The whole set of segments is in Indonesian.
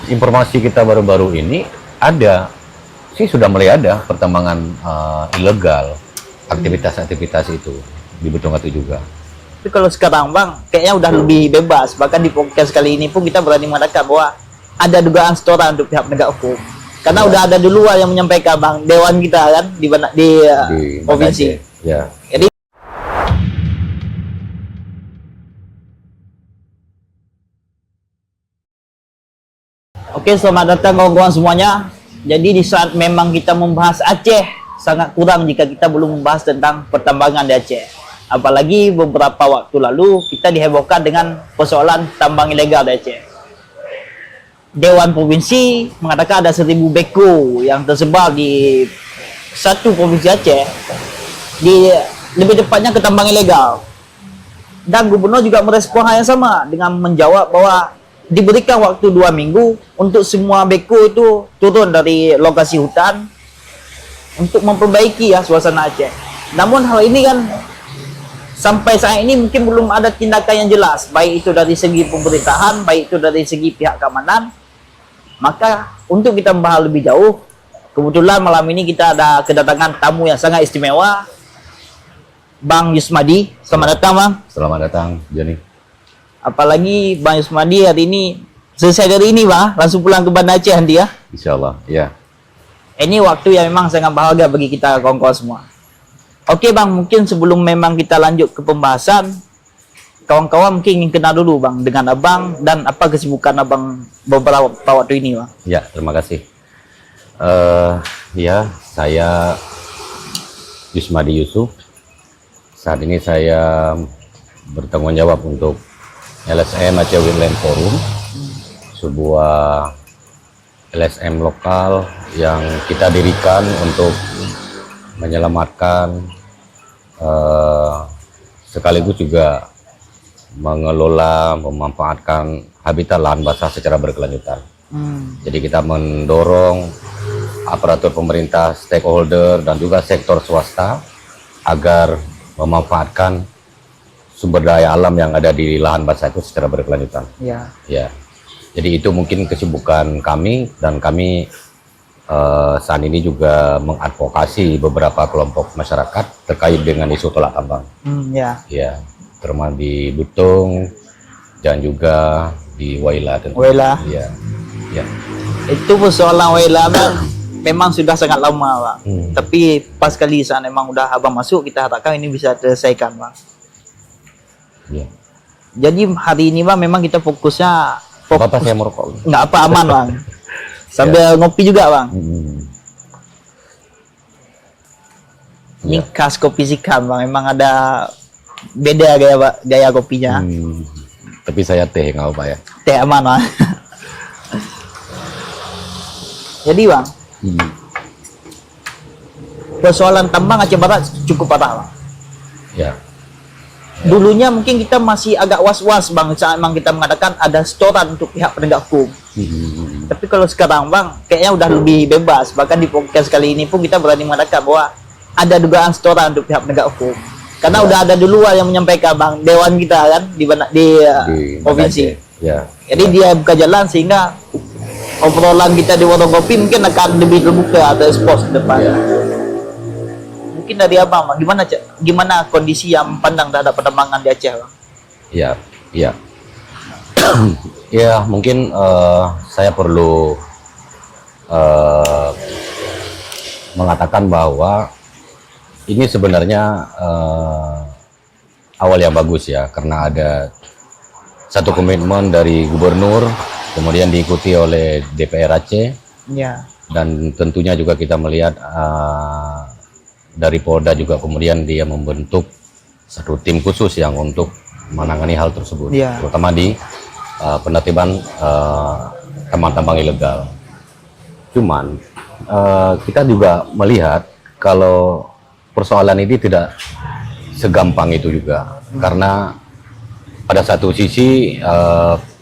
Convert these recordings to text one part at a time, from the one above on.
informasi kita baru-baru ini ada sih, sudah mulai ada pertambangan ilegal, aktivitas-aktivitas itu di Betonggatu juga. Tapi kalau sekarang Bang, kayaknya udah lebih bebas. Bahkan di podcast kali ini pun kita berani mengatakan bahwa ada dugaan setoran untuk pihak penegak hukum. Karena udah ada duluan yang menyampaikan Bang, Dewan kita kan di provinsi. Ya. Jadi oke, selamat datang kawan-kawan semuanya. Jadi di saat memang kita membahas Aceh, sangat kurang jika kita belum membahas tentang pertambangan di Aceh. Apalagi beberapa waktu lalu kita dihebohkan dengan persoalan tambang ilegal di Aceh. Dewan Provinsi mengatakan ada 1.000 beko yang tersebar di satu provinsi Aceh, di lebih tepatnya ke tambang ilegal. Dan gubernur juga merespon hal yang sama dengan menjawab bahwa diberikan waktu 2 minggu untuk semua beko itu turun dari lokasi hutan untuk memperbaiki suasana Aceh. Namun hal ini kan sampai saat ini mungkin belum ada tindakan yang jelas, baik itu dari segi pemerintahan, baik itu dari segi pihak keamanan. Maka untuk kita membahas lebih jauh, kebetulan malam ini kita ada kedatangan tamu yang sangat istimewa, Bang Yusmadi. Selamat datang Bang. Selamat datang Joni. Apalagi Bang Yusmadi hari ini selesai dari ini Bang, langsung pulang ke Banda Aceh nanti ya. Insya Allah, ya. Ini waktu yang memang sangat berharga bagi kita kawan-kawan semua. Oke Bang, mungkin sebelum memang kita lanjut ke pembahasan, kawan-kawan mungkin ingin kenal dulu Bang dengan Abang dan apa kesibukan Abang beberapa waktu ini Bang. Ya, terima kasih. Ya, saya Yusmadi Yusuf. Saat ini saya bertanggung jawab untuk LSM Aceh Wildland Forum, sebuah LSM lokal yang kita dirikan untuk menyelamatkan sekaligus juga mengelola, memanfaatkan habitat lahan basah secara berkelanjutan. Jadi kita mendorong aparatur pemerintah, stakeholder, dan juga sektor swasta agar memanfaatkan sumber daya alam yang ada di lahan basah itu secara berkelanjutan. Ya. Ya. Jadi itu mungkin kesibukan kami, dan kami saat ini juga mengadvokasi beberapa kelompok masyarakat terkait dengan isu tolak tambang. Ya. Ya, termasuk di Butung dan juga di Waila tentu. Waila. Ya. Ya. Itu persoalan Waila memang sudah sangat lama Bang. Tapi pas kali saat memang udah Abang masuk, kita harapkan ini bisa terselesaikan Bang. Ya. Jadi hari ini Bang memang kita fokusnya Apa saya merokok? nggak apa, aman Bang. Sambil ngopi juga Bang. Ini khas kopi Sikam Bang, memang ada beda gaya kopinya. Tapi saya teh nggak apa ya. Teh aman Bang. Jadi Bang, persoalan tambang Aceh Barat cukup parah Bang. Ya. Dulunya mungkin kita masih agak was-was Bang saat memang kita mengatakan ada setoran untuk pihak penegak hukum. Tapi kalau sekarang Bang, kayaknya udah lebih bebas. Bahkan di podcast kali ini pun kita berani mengatakan bahwa ada dugaan setoran untuk pihak penegak hukum. Karena udah ada duluan yang menyampaikan Bang, Dewan kita kan di provinsi. Ya. Jadi dia buka jalan sehingga obrolan kita di warung kopi mungkin akan lebih terbuka atau expose ke depan. Mungkin dari Abang, gimana kondisi yang pandang terhadap pertambangan di Aceh Bang? Ya, ya. Ya, mungkin saya perlu mengatakan bahwa ini sebenarnya awal yang bagus ya, karena ada satu komitmen dari gubernur, kemudian diikuti oleh DPR Aceh, Ya. dan tentunya juga kita melihat dari Polda juga kemudian dia membentuk satu tim khusus yang untuk menangani hal tersebut, terutama di penertiban tambang-tambang ilegal. Cuman kita juga melihat kalau persoalan ini tidak segampang itu juga, karena pada satu sisi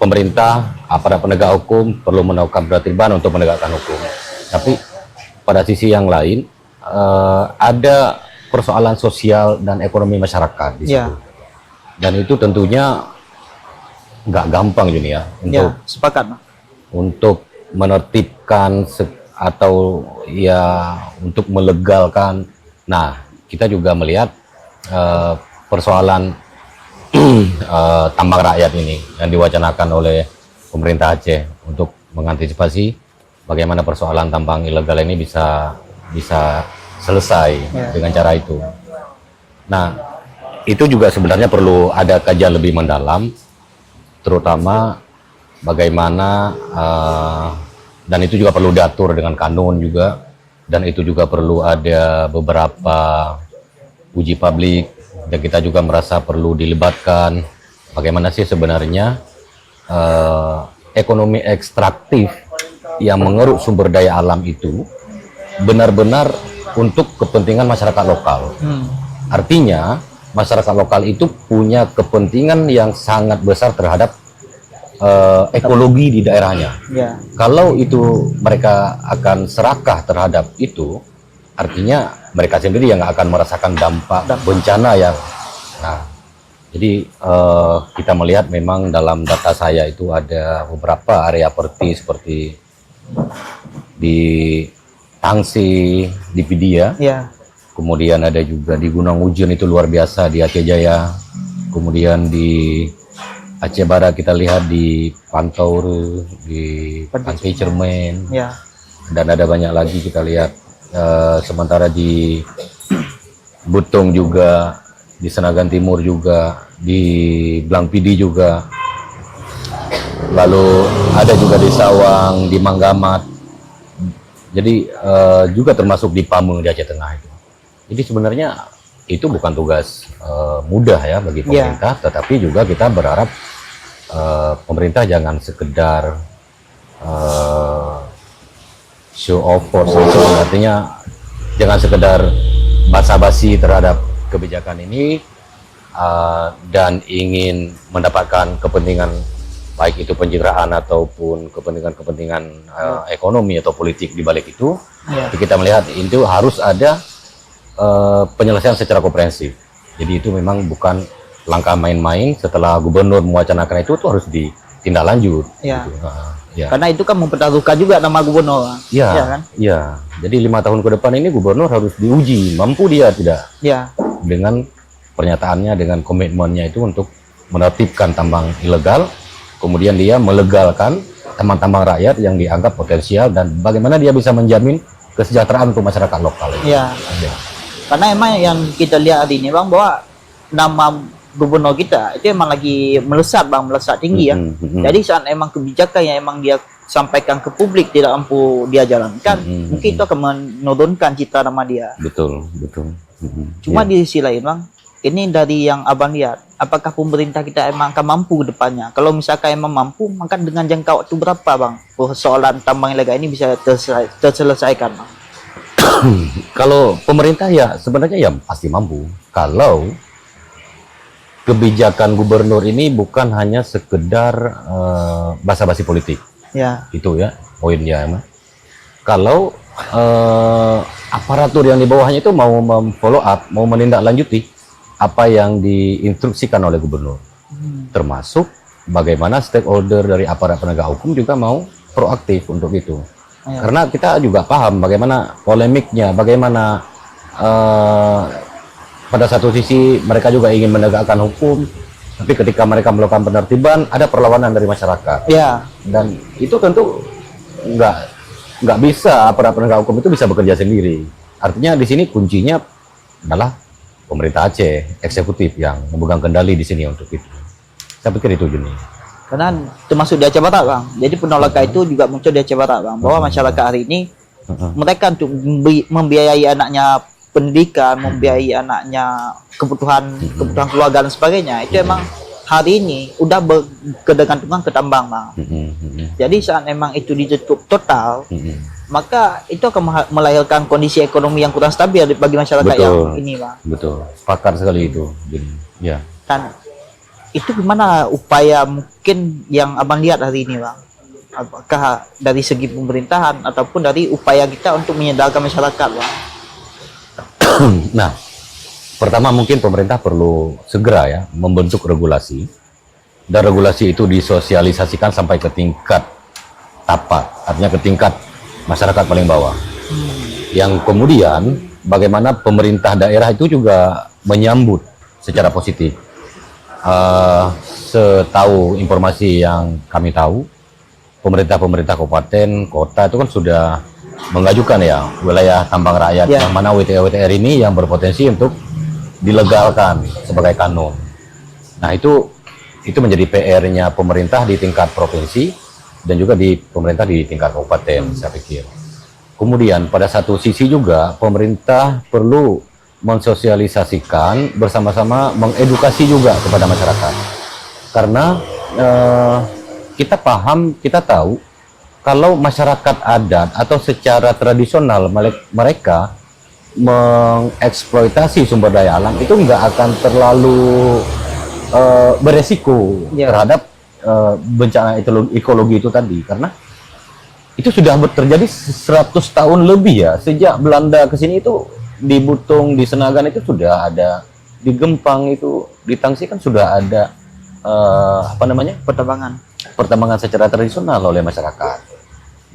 pemerintah, aparat penegak hukum perlu melakukan penertiban untuk menegakkan hukum, tapi pada sisi yang lain ada persoalan sosial dan ekonomi masyarakat di situ. Dan itu tentunya nggak gampang Juni ya untuk sepakat untuk menertibkan atau ya untuk melegalkan. Nah, kita juga melihat persoalan tambang rakyat ini yang diwacanakan oleh pemerintah Aceh untuk mengantisipasi bagaimana persoalan tambang ilegal ini bisa selesai dengan cara itu. Nah, itu juga sebenarnya perlu ada kajian lebih mendalam, terutama bagaimana dan itu juga perlu diatur dengan kanun juga, dan itu juga perlu ada beberapa uji publik, dan kita juga merasa perlu dilibatkan bagaimana sih sebenarnya ekonomi ekstraktif yang mengeruk sumber daya alam itu benar-benar untuk kepentingan masyarakat lokal. Artinya masyarakat lokal itu punya kepentingan yang sangat besar terhadap ekologi di daerahnya. Kalau itu mereka akan serakah terhadap itu, artinya mereka sendiri yang akan merasakan dampak bencana yang. Nah, jadi kita melihat memang dalam data saya itu ada beberapa area seperti di Tangsi, di Pidia, kemudian ada juga di Gunung Ujen, itu luar biasa di Aceh Jaya, kemudian di Aceh Barat kita lihat di Pantaur, di Pantai Cermen, dan ada banyak lagi kita lihat. Sementara di Butung juga, di Senagan Timur juga, di Blangpidi juga, lalu ada juga di Sawang, di Manggamat, jadi juga termasuk di Pame di Aceh Tengah itu. Jadi sebenarnya itu bukan tugas mudah ya bagi pemerintah, tetapi juga kita berharap pemerintah jangan sekedar show of force, artinya jangan sekedar basa-basi terhadap kebijakan ini dan ingin mendapatkan kepentingan baik itu penjaraan ataupun kepentingan ekonomi atau politik di balik itu. Jadi kita melihat itu harus ada penyelesaian secara komprehensif. Jadi itu memang bukan langkah main-main. Setelah gubernur mewacanakan itu harus ditindaklanjut. Gitu. Karena itu kan mempertaruhkan juga nama gubernur. Kan? Jadi 5 tahun ke depan ini gubernur harus diuji, mampu dia tidak. Dengan pernyataannya, dengan komitmennya itu untuk menertibkan tambang ilegal, kemudian dia melegalkan tambang-tambang rakyat yang dianggap potensial, dan bagaimana dia bisa menjamin kesejahteraan untuk masyarakat lokal. Karena emang yang kita lihat hari ini Bang, bahwa nama gubernur kita itu emang lagi melesat tinggi ya. Jadi saat emang kebijakan yang emang dia sampaikan ke publik tidak mampu dia jalankan, mungkin itu akan menurunkan citra nama dia. Betul. Cuma di sisi lain Bang, ini dari yang Abang lihat, apakah pemerintah kita emang akan mampu ke depannya? Kalau misalkan emang mampu, maka dengan jangka waktu berapa Bang persoalan tambang ilegal ini bisa terselesaikan Bang? Kalau pemerintah ya sebenarnya ya pasti mampu. Kalau kebijakan gubernur ini bukan hanya sekedar basa-basi politik. Itu ya poinnya emang. Kalau aparatur yang di bawahnya itu mau follow up, mau menindaklanjuti apa yang diinstruksikan oleh gubernur, termasuk bagaimana stakeholder dari aparat penegak hukum juga mau proaktif untuk itu. Karena kita juga paham bagaimana polemiknya, bagaimana pada satu sisi mereka juga ingin menegakkan hukum, tapi ketika mereka melakukan penertiban ada perlawanan dari masyarakat. Dan itu tentu nggak bisa aparat penegak hukum itu bisa bekerja sendiri. Artinya di sini kuncinya adalah pemerintah Aceh, eksekutif yang memegang kendali di sini untuk itu. Saya pikir itu Juni. Karena termasuk di Aceh Barat Bang. Jadi penolakan itu juga muncul di Aceh Barat Bang, bahwa masyarakat hari ini mereka untuk membiayai anaknya pendidikan, membiayai anaknya kebutuhan keluarga dan sebagainya, itu emang hari ini udah berketergantungan ke tambang Bang. Jadi saat memang itu ditutup total, maka itu akan melahirkan kondisi ekonomi yang kurang stabil bagi masyarakat yang ini Bang. Betul, sepakat sekali itu. Dan itu gimana upaya mungkin yang Abang lihat hari ini Bang? Apakah dari segi pemerintahan ataupun dari upaya kita untuk menyadarkan masyarakat Bang? Nah, pertama mungkin pemerintah perlu segera ya membentuk regulasi, dan regulasi itu disosialisasikan sampai ke tingkat tapak, artinya ke tingkat masyarakat paling bawah. Yang kemudian bagaimana pemerintah daerah itu juga menyambut secara positif. Setahu informasi yang kami tahu, pemerintah kabupaten, kota itu kan sudah mengajukan ya wilayah tambang rakyat, yang mana WTR ini yang berpotensi untuk dilegalkan sebagai kanun. Nah itu menjadi PR-nya pemerintah di tingkat provinsi dan juga di pemerintah di tingkat kabupaten, saya pikir. Kemudian pada satu sisi juga pemerintah perlu mensosialisasikan bersama-sama, mengedukasi juga kepada masyarakat. Karena kita paham, kita tahu kalau masyarakat adat atau secara tradisional mereka mengeksploitasi sumber daya alam itu nggak akan terlalu beresiko terhadap bencana ekologi itu tadi, karena itu sudah terjadi 100 tahun lebih ya, sejak Belanda ke sini itu di Butung, di Senagan itu sudah ada, di Gempang itu, di Tangsi kan sudah ada pertambangan secara tradisional oleh masyarakat.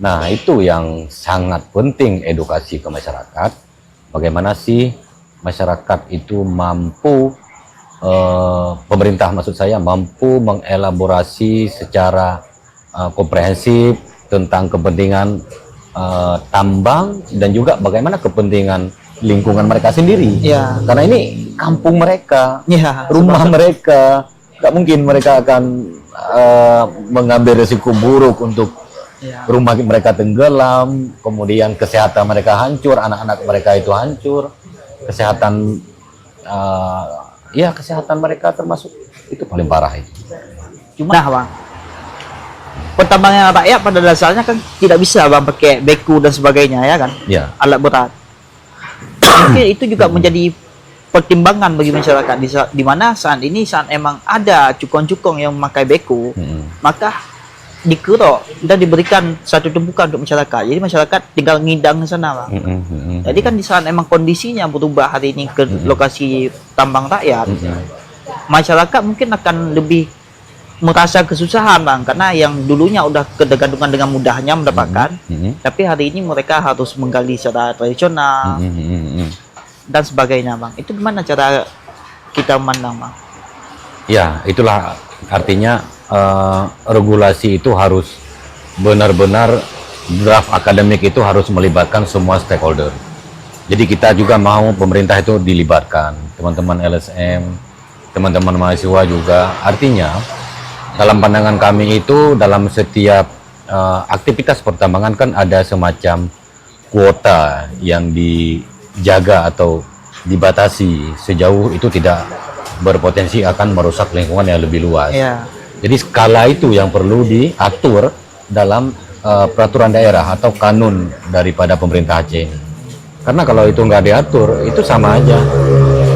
Nah itu yang sangat penting, edukasi ke masyarakat, bagaimana sih masyarakat itu mampu, pemerintah maksud saya, mampu mengelaborasi secara komprehensif tentang kepentingan tambang dan juga bagaimana kepentingan lingkungan mereka sendiri. Karena ini kampung mereka, rumah mereka, nggak mungkin mereka akan mengambil risiko buruk untuk rumah mereka tenggelam, kemudian kesehatan mereka hancur, anak-anak mereka itu hancur, kesehatan kesehatan mereka termasuk itu paling parah itu. Nah bang, pertambangan rakyat pada dasarnya kan tidak bisa bang pakai beku dan sebagainya ya kan, alat berat. Mungkin itu juga menjadi pertimbangan bagi masyarakat di mana saat emang ada cukong-cukong yang memakai beku, maka dikerok dan diberikan satu tumpukan untuk masyarakat. Jadi masyarakat tinggal ngidang ke sana bang. Jadi kan di saat emang kondisinya berubah hari ini ke lokasi tambang rakyat, masyarakat mungkin akan lebih merasa kesusahan bang, karena yang dulunya udah ketergantungan dengan mudahnya mendapatkan, tapi hari ini mereka harus menggali secara tradisional dan sebagainya bang. Itu gimana cara kita memandang bang? Ya itulah artinya regulasi itu harus benar-benar, draft akademik itu harus melibatkan semua stakeholder. Jadi kita juga mau pemerintah itu dilibatkan, teman-teman LSM, teman-teman mahasiswa juga. Artinya dalam pandangan kami itu dalam setiap aktivitas pertambangan kan ada semacam kuota yang dijaga atau dibatasi sejauh itu tidak berpotensi akan merusak lingkungan yang lebih luas. Jadi skala itu yang perlu diatur dalam peraturan daerah atau kanun daripada pemerintah Aceh. Karena kalau itu nggak diatur, itu sama aja.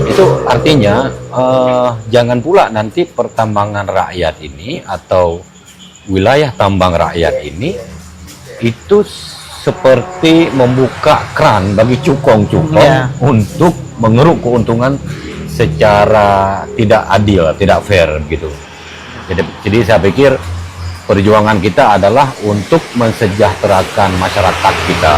Itu artinya jangan pula nanti pertambangan rakyat ini atau wilayah tambang rakyat ini itu seperti membuka keran bagi cukong-cukong untuk mengeruk keuntungan secara tidak adil, tidak fair gitu. Jadi saya pikir perjuangan kita adalah untuk mensejahterakan masyarakat kita.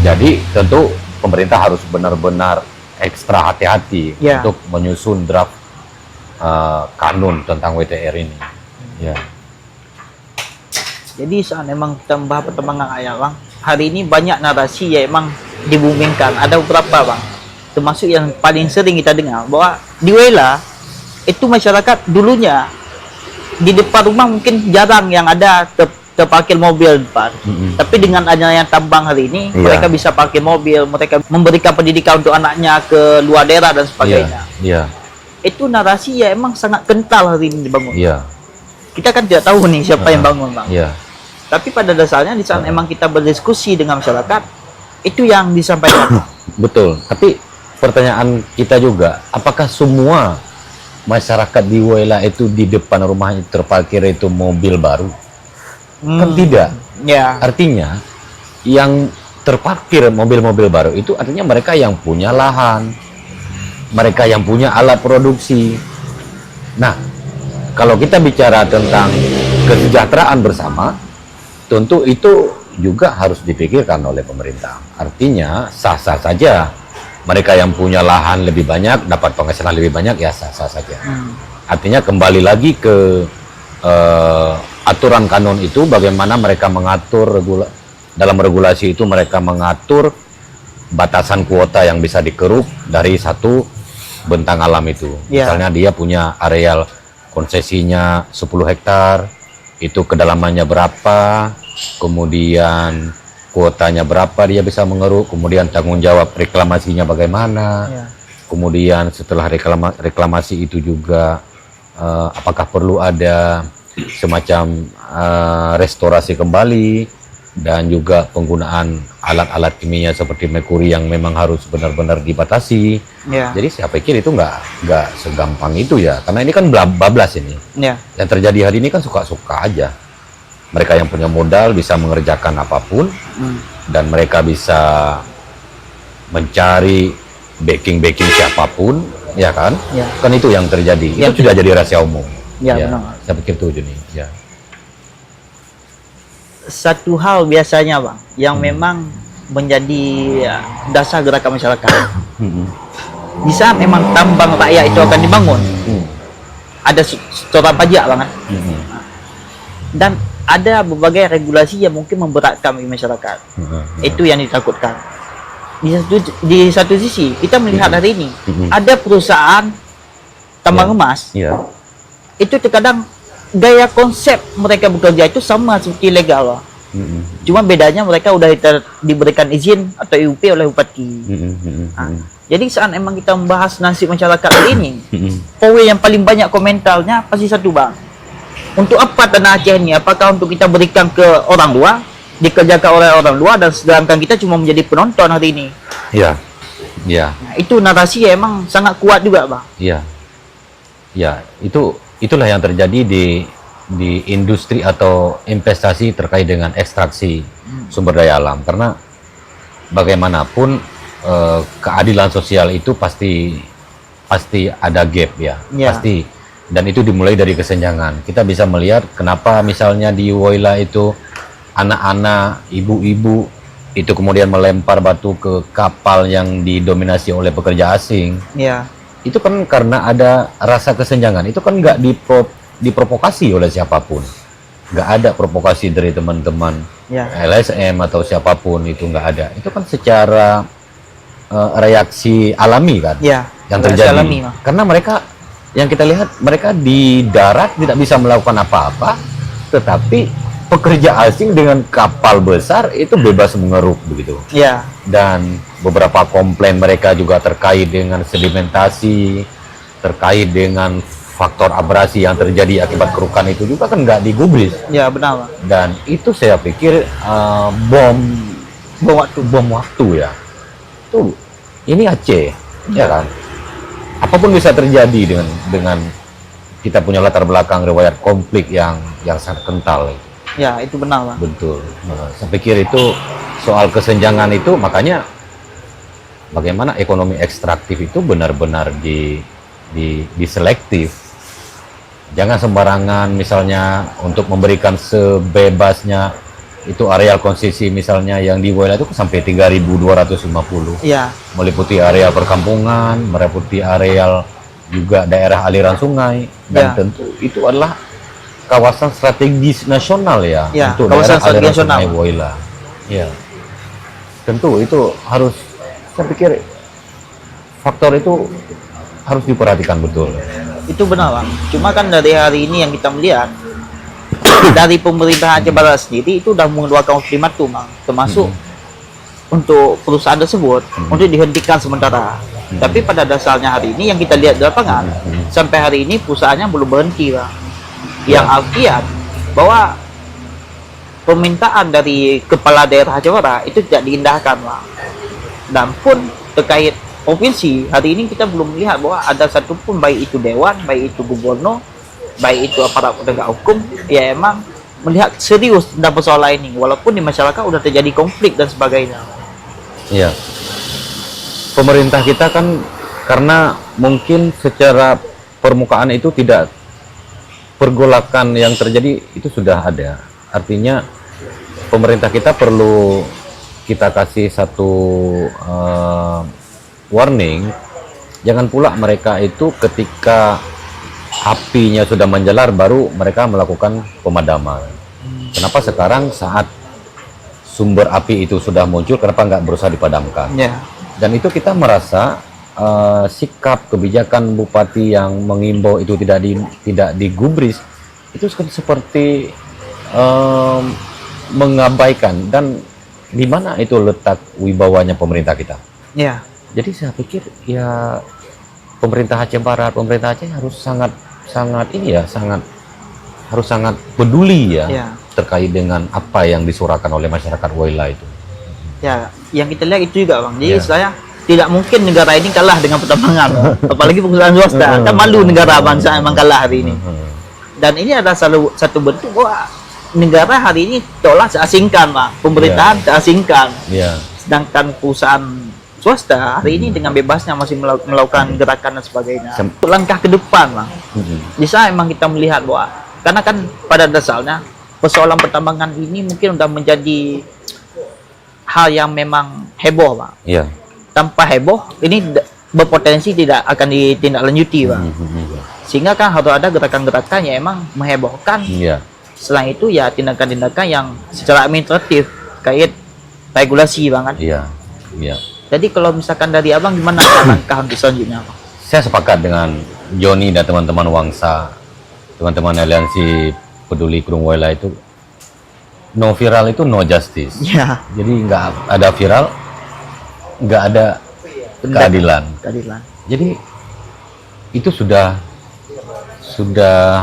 Jadi tentu pemerintah harus benar-benar ekstra hati-hati untuk menyusun draft kanun tentang WTR ini. Jadi saat memang kita membahas pertambangan rakyat bang, hari ini banyak narasi yang emang dibumingkan. Ada beberapa bang, termasuk yang paling sering kita dengar bahwa di Wela itu masyarakat dulunya di depan rumah mungkin jarang yang ada terparkir mobil depan. Tapi dengan adanya tambang hari ini, mereka bisa parkir mobil, mereka memberikan pendidikan untuk anaknya ke luar daerah dan sebagainya. Itu narasi ya emang sangat kental hari ini dibangun. Kita kan tidak tahu nih siapa yang bangun bang. Tapi pada dasarnya di saat emang kita berdiskusi dengan masyarakat, itu yang disampaikan. Betul. Tapi pertanyaan kita juga, apakah semua masyarakat di Wela itu di depan rumahnya terparkir itu mobil baru? Kan tidak. Artinya yang terparkir mobil-mobil baru itu artinya mereka yang punya lahan, mereka yang punya alat produksi. Nah, kalau kita bicara tentang kesejahteraan bersama, tentu itu juga harus dipikirkan oleh pemerintah. Artinya sah-sah saja mereka yang punya lahan lebih banyak dapat penghasilan lebih banyak, ya sah-sah saja. Artinya kembali lagi ke aturan kanon itu, bagaimana mereka mengatur dalam regulasi itu, mereka mengatur batasan kuota yang bisa dikeruk dari satu bentang alam itu. Misalnya dia punya areal konsesinya 10 hektar, itu kedalamannya berapa, kemudian kuotanya berapa dia bisa mengeruk, kemudian tanggung jawab reklamasinya bagaimana, kemudian setelah reklamasi itu juga apakah perlu ada semacam restorasi kembali, dan juga penggunaan alat-alat kimia seperti merkuri yang memang harus benar-benar dibatasi. Jadi saya pikir itu nggak segampang itu ya, karena ini kan bablas ini. Yang terjadi hari ini kan suka-suka aja. Mereka yang punya modal bisa mengerjakan apapun, dan mereka bisa mencari backing siapapun, ya kan? Kan itu yang terjadi. Itu sudah jadi rahasia umum. Benar. Saya pikir itu Juni. Satu hal biasanya Bang, yang memang menjadi dasar gerakan masyarakat. Di saat memang tambang rakyat itu akan dibangun, ada setoran pajak Bang kan? Dan ada berbagai regulasi yang mungkin memberatkan bagi masyarakat. Itu yang ditakutkan. Di satu sisi kita melihat hari ini ada perusahaan tambang emas, itu terkadang gaya konsep mereka bekerja itu sama seperti legal, cuma bedanya mereka udah diberikan izin atau IUP oleh bupati. Jadi saat emang kita membahas nasib masyarakat ini, poin yang paling banyak komentarnya pasti satu Bang, untuk apa tanah Aceh ini? Apakah untuk kita berikan ke orang luar, dikerjakan oleh orang luar, dan sedangkan kita cuma menjadi penonton hari ini? Nah, itu narasi yang emang sangat kuat juga Bang. Itulah yang terjadi di industri atau investasi terkait dengan ekstraksi sumber daya alam. Karena bagaimanapun keadilan sosial itu pasti ada gap ya. Pasti. Dan itu dimulai dari kesenjangan. Kita bisa melihat kenapa misalnya di Woyla itu anak-anak, ibu-ibu itu kemudian melempar batu ke kapal yang didominasi oleh pekerja asing. Itu kan karena ada rasa kesenjangan. Itu kan nggak diprovokasi oleh siapapun. Nggak ada provokasi dari teman-teman LSM atau siapapun, itu nggak ada. Itu kan secara reaksi alami kan yang terjadi. Alami, karena mereka, yang kita lihat, mereka di darat tidak bisa melakukan apa-apa, tetapi pekerja asing dengan kapal besar itu bebas mengeruk begitu. Dan beberapa komplain mereka juga terkait dengan sedimentasi, terkait dengan faktor abrasi yang terjadi akibat kerukan itu juga kan nggak digubris. Benar. Dan itu saya pikir bom waktu ya. Tuh, ini Aceh, ya kan? Apapun bisa terjadi dengan kita punya latar belakang riwayat konflik yang sangat kental. Itu benar Bang. Betul. Saya pikir itu soal kesenjangan itu, makanya bagaimana ekonomi ekstraktif itu benar-benar diselektif. Jangan sembarangan misalnya untuk memberikan sebebasnya itu areal konsesi misalnya yang di Woyla itu sampai 3.250. Meliputi area perkampungan, meliputi areal juga daerah aliran sungai, dan tentu itu adalah kawasan strategis nasional untuk kawasan daerah aliran nasional. sungai Woyla. Tentu itu harus, saya pikir faktor itu harus diperhatikan betul. Itu benar Bang. Cuma kan dari hari ini yang kita melihat dari pemerintah Aceh Barat sendiri itu sudah mengeluarkan ultimatum Bang, termasuk untuk perusahaan tersebut untuk dihentikan sementara. Tapi pada dasarnya hari ini yang kita lihat di lapangan, sampai hari ini perusahaannya belum berhenti Bang. Yang artian bahwa permintaan dari kepala daerah Aceh Barat itu tidak diindahkan Bang. Dan pun terkait provinsi, hari ini kita belum melihat bahwa ada satupun, baik itu dewan, baik itu gubernur, baik itu aparat penegak hukum, ya emang melihat serius tentang persoalan ini, walaupun di masyarakat udah terjadi konflik dan sebagainya. Pemerintah kita kan karena mungkin secara permukaan itu tidak, pergolakan yang terjadi itu sudah ada. Artinya pemerintah kita perlu kita kasih satu warning, jangan pula mereka itu ketika apinya sudah menjalar baru mereka melakukan pemadaman. Kenapa sekarang saat sumber api itu sudah muncul, kenapa nggak berusaha dipadamkan? Dan itu kita merasa sikap kebijakan bupati yang mengimbau itu tidak digubris, itu seperti mengabaikan. Dan di mana itu letak wibawanya pemerintah kita? Jadi saya pikir ya pemerintah Aceh Barat, pemerintah Aceh harus sangat peduli ya, terkait dengan apa yang disuarakan oleh masyarakat Waila itu. Ya, yang kita lihat itu juga Bang. Jadi saya tidak mungkin negara ini kalah dengan pertambangan, apalagi perusahaan swasta. Kan malu negara bangsa memang kalah hari ini. Dan ini adalah satu bentuk bahwa negara hari ini tolak seasingkan, Pak. Pemerintahan seasingkan. Sedangkan perusahaan swasta hari ini dengan bebasnya masih melakukan gerakan dan sebagainya. Langkah ke depan, Bang. Di sana memang kita melihat bahwa karena kan pada dasarnya persoalan pertambangan ini mungkin sudah menjadi hal yang memang heboh, Pak. Tanpa heboh ini berpotensi tidak akan ditindaklanjuti, Pak. Sehingga kan harus ada gerakan-gerakan yang emang menghebohkan. Selain itu ya tindakan-tindakan yang secara administratif kait regulasi, Bang, kan. Jadi kalau misalkan dari Abang gimana langkah untuk selanjutnya, Bang? Saya sepakat dengan Joni dan teman-teman Wangsa, teman-teman aliansi peduli Kurung Waila itu, no viral itu no justice. Jadi nggak ada viral, nggak ada keadilan. Jadi itu sudah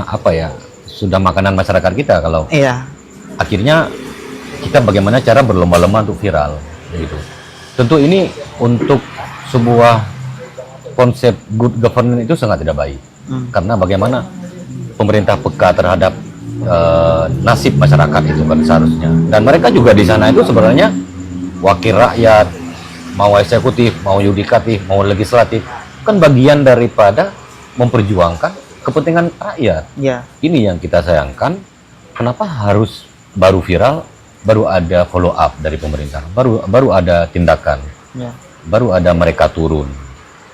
apa ya, sudah makanan masyarakat kita kalau akhirnya kita bagaimana cara berlomba-lomba untuk viral gitu. Tentu ini untuk sebuah konsep good governance itu sangat tidak baik. Karena bagaimana pemerintah peka terhadap nasib masyarakat itu kan seharusnya. Dan mereka juga di sana itu sebenarnya wakil rakyat, mau eksekutif, mau yudikatif, mau legislatif, kan bagian daripada memperjuangkan kepentingan rakyat. Ini yang kita sayangkan. Kenapa harus baru viral, baru ada follow up dari pemerintah, baru ada tindakan, baru ada mereka turun.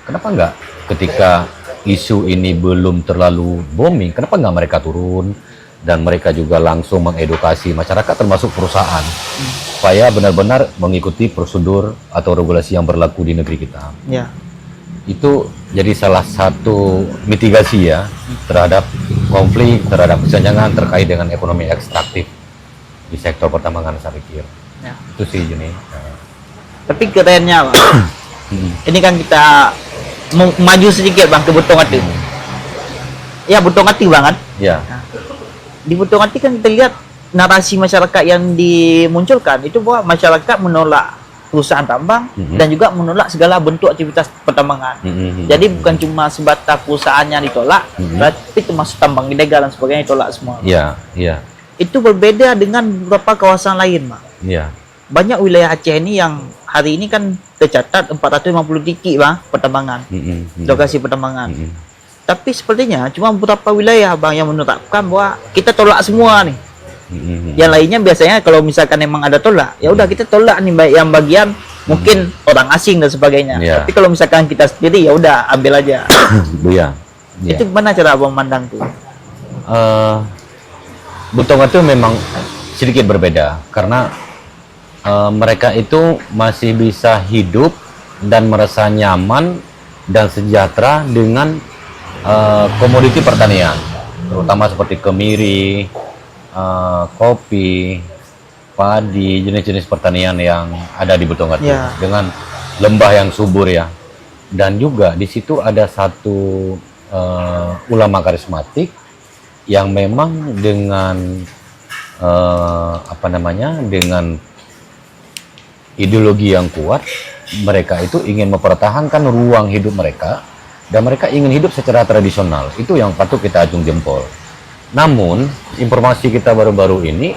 Kenapa enggak ketika isu ini belum terlalu booming, kenapa enggak mereka turun dan mereka juga langsung mengedukasi masyarakat termasuk perusahaan supaya benar-benar mengikuti prosedur atau regulasi yang berlaku di negeri kita. Itu jadi salah satu mitigasi ya terhadap konflik, terhadap kesenjangan terkait dengan ekonomi ekstraktif di sektor pertambangan, saya pikir. Itu sih Juni. Tapi kerennya, Bang. Ini kan kita maju sedikit, Bang, ke Butong Ati. Ya, Butong Ati banget. Di Butong Ati kan kita lihat narasi masyarakat yang dimunculkan itu bahwa masyarakat menolak perusahaan tambang dan juga menolak segala bentuk aktivitas pertambangan. Jadi bukan cuma sebatas perusahaannya ditolak, tapi termasuk tambang ilegal dan sebagainya ditolak semua. Itu berbeda dengan beberapa kawasan lain, Bang. Banyak wilayah Aceh ini yang hari ini kan tercatat 450 titik, Bang, pertambangan, lokasi pertambangan. Tapi sepertinya cuma beberapa wilayah, Bang, yang menerapkan bahwa kita tolak semua nih. Yang lainnya biasanya kalau misalkan memang ada tolak, ya udah kita tolak nih, baik yang bagian mungkin orang asing dan sebagainya. Tapi kalau misalkan kita sendiri ya udah ambil aja. Itu gimana cara Abang memandang tuh? Butong itu memang sedikit berbeda karena mereka itu masih bisa hidup dan merasa nyaman dan sejahtera dengan komoditi pertanian, terutama seperti kemiri, kopi, padi, jenis-jenis pertanian yang ada di Butong Ati dengan lembah yang subur ya. Dan juga di situ ada satu ulama karismatik yang memang dengan dengan ideologi yang kuat, mereka itu ingin mempertahankan ruang hidup mereka dan mereka ingin hidup secara tradisional. Itu yang patut kita acung jempol. Namun informasi kita baru-baru ini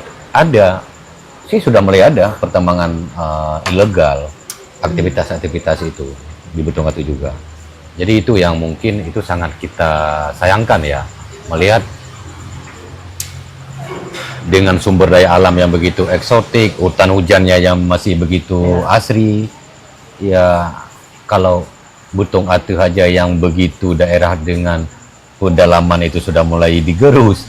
sudah mulai ada pertambangan ilegal, aktivitas-aktivitas itu di Butong Ati juga. Jadi itu yang mungkin itu sangat kita sayangkan ya, melihat dengan sumber daya alam yang begitu eksotik, hutan hujannya yang masih begitu asri. Ya, kalau Butung Atu aja yang begitu daerah dengan pedalaman itu sudah mulai digerus.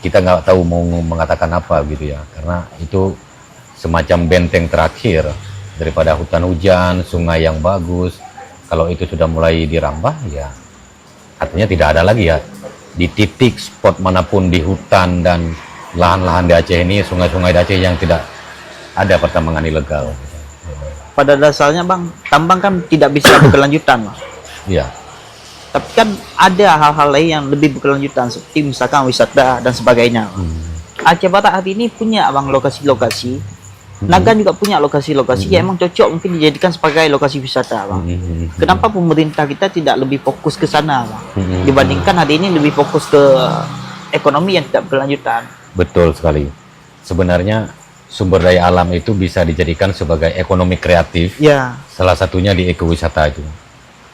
Kita nggak tahu mau mengatakan apa gitu ya, karena itu semacam benteng terakhir daripada hutan hujan, sungai yang bagus. Kalau itu sudah mulai dirambah, ya artinya tidak ada lagi ya di titik spot manapun di hutan dan lahan-lahan di Aceh ini, sungai-sungai di Aceh yang tidak ada pertambangan ilegal. Pada dasarnya Bang, tambang kan tidak bisa berkelanjutan Bang. Iya. Tapi kan ada hal-hal lain yang lebih berkelanjutan seperti misalkan wisata dan sebagainya. Aceh Barat hari ini punya Bang lokasi-lokasi. Nagan juga punya lokasi-lokasi yang emang cocok mungkin dijadikan sebagai lokasi wisata Bang. Kenapa pemerintah kita tidak lebih fokus ke sana Bang? Dibandingkan hari ini lebih fokus ke ekonomi yang tidak berkelanjutan. Betul sekali. Sebenarnya sumber daya alam itu bisa dijadikan sebagai ekonomi kreatif. Ya. Salah satunya di ekowisata itu.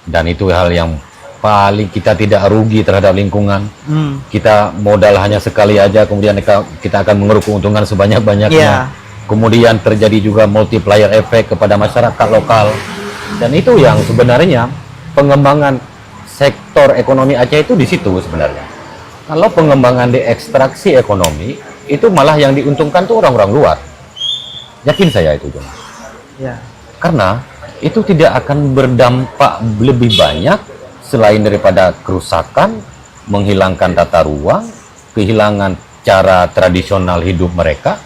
Dan itu hal yang paling kita tidak rugi terhadap lingkungan. Kita modal hanya sekali aja, kemudian kita akan mengeruk keuntungan sebanyak-banyaknya. Kemudian terjadi juga multiplier effect kepada masyarakat lokal. Dan itu yang sebenarnya pengembangan sektor ekonomi Aceh itu di situ sebenarnya. Kalau pengembangan di ekstraksi ekonomi, itu malah yang diuntungkan tuh orang-orang luar. Yakin saya itu, John. Ya. Karena itu tidak akan berdampak lebih banyak selain daripada kerusakan, menghilangkan tata ruang, kehilangan cara tradisional hidup mereka.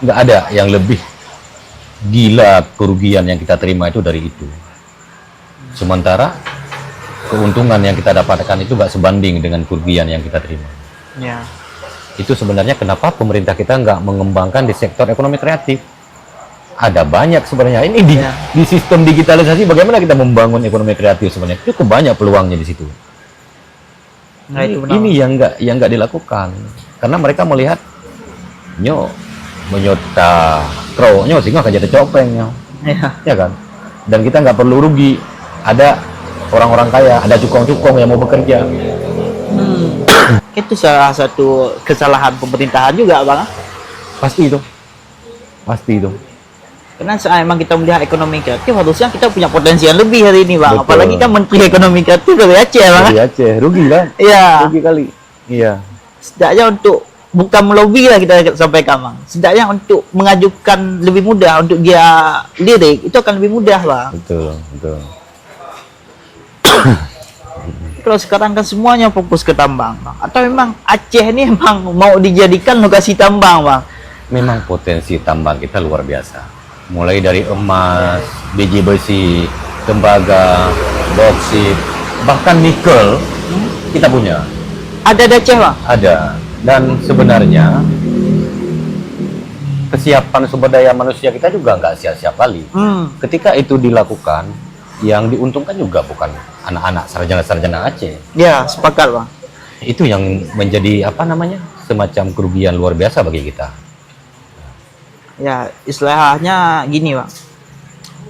Nggak ada yang lebih gila kerugian yang kita terima itu dari itu. Sementara keuntungan yang kita dapatkan itu nggak sebanding dengan kerugian yang kita terima. Ya. Itu sebenarnya kenapa pemerintah kita nggak mengembangkan di sektor ekonomi kreatif. Ada banyak sebenarnya ini di sistem digitalisasi, bagaimana kita membangun ekonomi kreatif sebenarnya cukup banyak peluangnya di situ. Nah, ini yang nggak dilakukan karena mereka melihat menyota krownya sehingga akan jadi copengnya, ya kan? Dan kita nggak perlu rugi. Ada orang-orang kaya, ada cukong-cukong yang mau bekerja. Itu salah satu kesalahan pemerintahan juga Bang. Pasti itu. Karena emang kita melihat ekonomi kreatif, harusnya kita punya potensi yang lebih hari ini Bang. Betul. Apalagi kan Menteri Ekonomi Kreatif dari Aceh Bang. Dari Aceh, rugi kan? Iya. Rugi kali. Iya. Setidaknya untuk bukan melobi lah kita sampaikan Bang. Setidaknya untuk mengajukan lebih mudah untuk dia lirik itu akan lebih mudah Bang. Betul. Kalau sekarang kan semuanya fokus ke tambang Bang. Atau memang Aceh ini emang mau dijadikan lokasi tambang Bang? Memang potensi tambang kita luar biasa. Mulai dari emas, biji besi, tembaga, boksit, bahkan nikel kita punya. Ada di Aceh Bang? Ada. Dan sebenarnya kesiapan sumber daya manusia kita juga nggak sia-sia kali. Ketika itu dilakukan, yang diuntungkan juga bukan anak-anak sarjana-sarjana Aceh. Ya, sepakat Bang. Itu yang menjadi semacam kerugian luar biasa bagi kita. Ya, istilahnya gini Bang.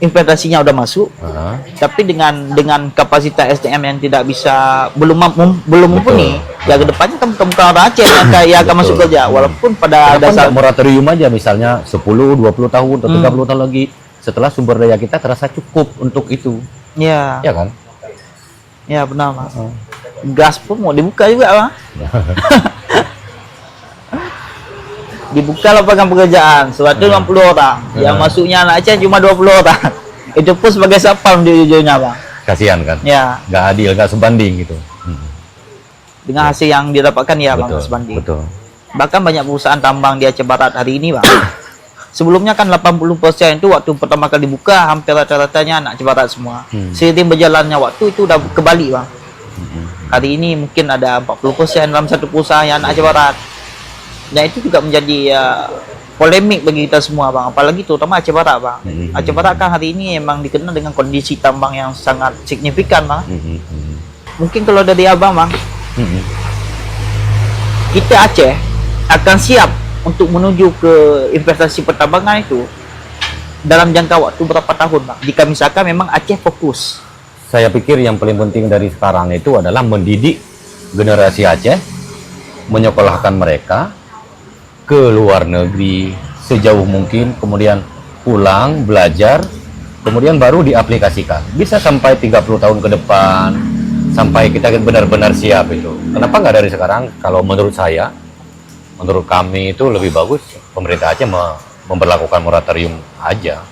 Investasinya udah masuk, tapi dengan kapasitas SDM yang tidak bisa belum mumpuni, ya kedepannya kan bukan orang Aceh yang akan masuk kerja, walaupun pada dasar moratorium aja misalnya 10, 20 tahun atau 30 tahun lagi setelah sumber daya kita terasa cukup untuk itu. Ya. Ya kan? Ya benar Mas. Gas pun mau dibuka juga Bang. Dibuka lapangan pekerjaan 150 orang, yang masuknya anak Aceh cuma 20 orang. Itu pun sebagai sapam di ujungnya Bang. Kasihan kan? Ya. Nggak adil, nggak sebanding gitu. Dengan hasil yang didapatkan ya Bang, sebanding. Betul. Bahkan banyak perusahaan tambang di Aceh Barat hari ini Bang. Sebelumnya kan 80% itu waktu pertama kali dibuka hampir rata-ratanya anak Aceh Barat semua. Seiring berjalannya waktu itu udah kebalik Bang. Hari ini mungkin ada 40% dalam satu perusahaan yang anak Aceh Barat. Dan itu juga menjadi polemik bagi kita semua Bang, apalagi terutama Aceh Barat Bang. Aceh Barat kan hari ini emang dikenal dengan kondisi tambang yang sangat signifikan Bang. Mungkin kalau dari Abang Bang, kita Aceh akan siap untuk menuju ke investasi pertambangan itu dalam jangka waktu berapa tahun Bang, jika misalkan memang Aceh fokus? Saya pikir yang paling penting dari sekarang itu adalah mendidik generasi Aceh, menyekolahkan mereka, ke luar negeri sejauh mungkin, kemudian pulang, belajar, kemudian baru diaplikasikan. Bisa sampai 30 tahun ke depan, sampai kita benar-benar siap itu. Kenapa nggak dari sekarang? Kalau menurut saya, menurut kami itu lebih bagus pemerintah Aceh memberlakukan moratorium aja.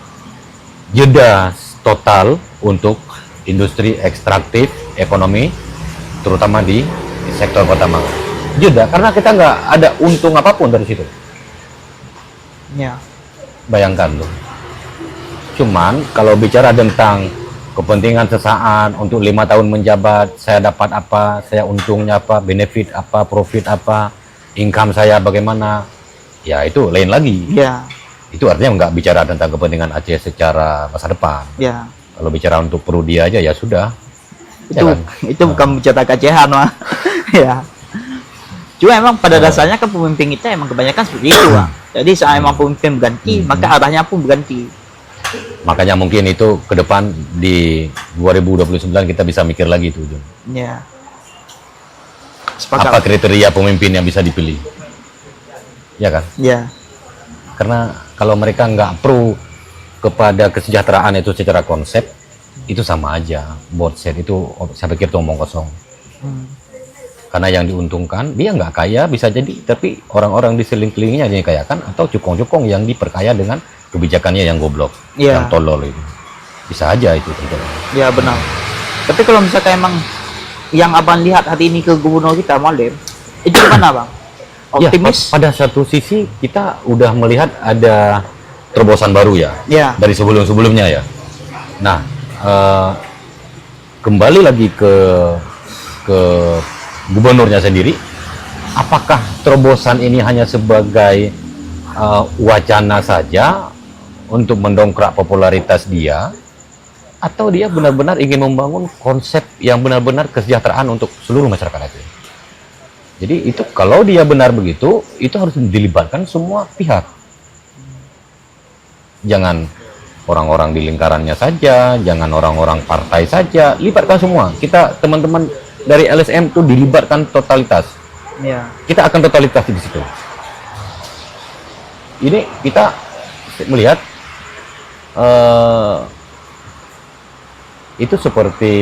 Jeda total untuk industri ekstraktif ekonomi, terutama di sektor pertambangan. Jeda, karena kita nggak ada untung apapun dari situ. Ya. Bayangkan tuh. Cuman kalau bicara tentang kepentingan sesaat untuk 5 tahun menjabat, saya dapat apa, saya untungnya apa, benefit apa, profit apa, income saya bagaimana, ya itu lain lagi. Ya. Itu artinya nggak bicara tentang kepentingan Aceh secara masa depan. Ya. Kalau bicara untuk perlu dia aja ya sudah. Itu Ya kan? itu bukan bicara kecehan mah. Ya. Cuma emang pada dasarnya kan pemimpin kita emang kebanyakan seperti itu, Bang. Jadi saat emang pemimpin berganti, maka arahnya pun berganti. Makanya mungkin itu ke depan di 2029 kita bisa mikir lagi itu, Jun. Ya. Apa kriteria pemimpin yang bisa dipilih? Ya kan? Ya. Karena kalau mereka nggak pro kepada kesejahteraan itu secara konsep, itu sama aja. Board set itu saya pikir itu omong kosong. Karena yang diuntungkan, dia nggak kaya bisa jadi, tapi orang-orang di sekelilingnya yang dikayakan, atau cukong-cukong yang diperkaya dengan kebijakannya yang goblok, yang tolol itu. Bisa aja itu tentunya. Ya benar. Tapi kalau misalkan emang yang abang lihat hari ini ke gubernur kita, Malim, itu gimana, Bang? Optimis? Ya, pada satu sisi kita udah melihat ada terobosan baru ya, dari sebelum-sebelumnya ya. Nah, kembali lagi ke gubernurnya sendiri, apakah terobosan ini hanya sebagai wacana saja untuk mendongkrak popularitas dia, atau dia benar-benar ingin membangun konsep yang benar-benar kesejahteraan untuk seluruh masyarakat Aceh? Jadi itu kalau dia benar begitu, itu harus dilibatkan semua pihak. Jangan orang-orang di lingkarannya saja, jangan orang-orang partai saja, libatkan semua. Kita teman-teman dari LSM itu dilibatkan totalitas. Ya. Kita akan totalitas di situ. Ini kita melihat itu seperti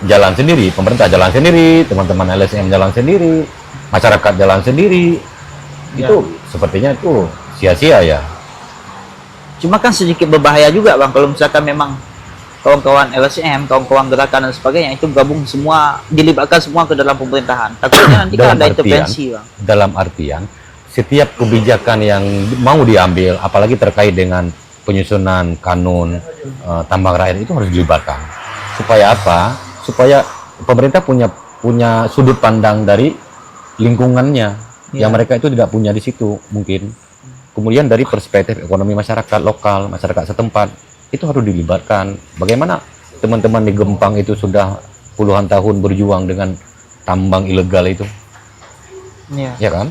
jalan sendiri, pemerintah jalan sendiri, teman-teman LSM jalan sendiri, masyarakat jalan sendiri. Itu sepertinya itu sia-sia ya. Cuma kan sedikit berbahaya juga, Bang, kalau misalkan memang kawan-kawan LSM, kawan-kawan gerakan dan sebagainya itu gabung semua, dilibatkan semua ke dalam pemerintahan. Takutnya nanti kan ada intervensi, Bang. Dalam artian, setiap kebijakan yang mau diambil, apalagi terkait dengan penyusunan kanun tambang rakyat, itu harus dilibatkan. Supaya apa? Supaya pemerintah punya sudut pandang dari lingkungannya yang mereka itu tidak punya di situ mungkin. Kemudian dari perspektif ekonomi masyarakat lokal, masyarakat setempat, itu harus dilibatkan. Bagaimana teman-teman di Gempang itu sudah puluhan tahun berjuang dengan tambang ilegal itu, ya kan?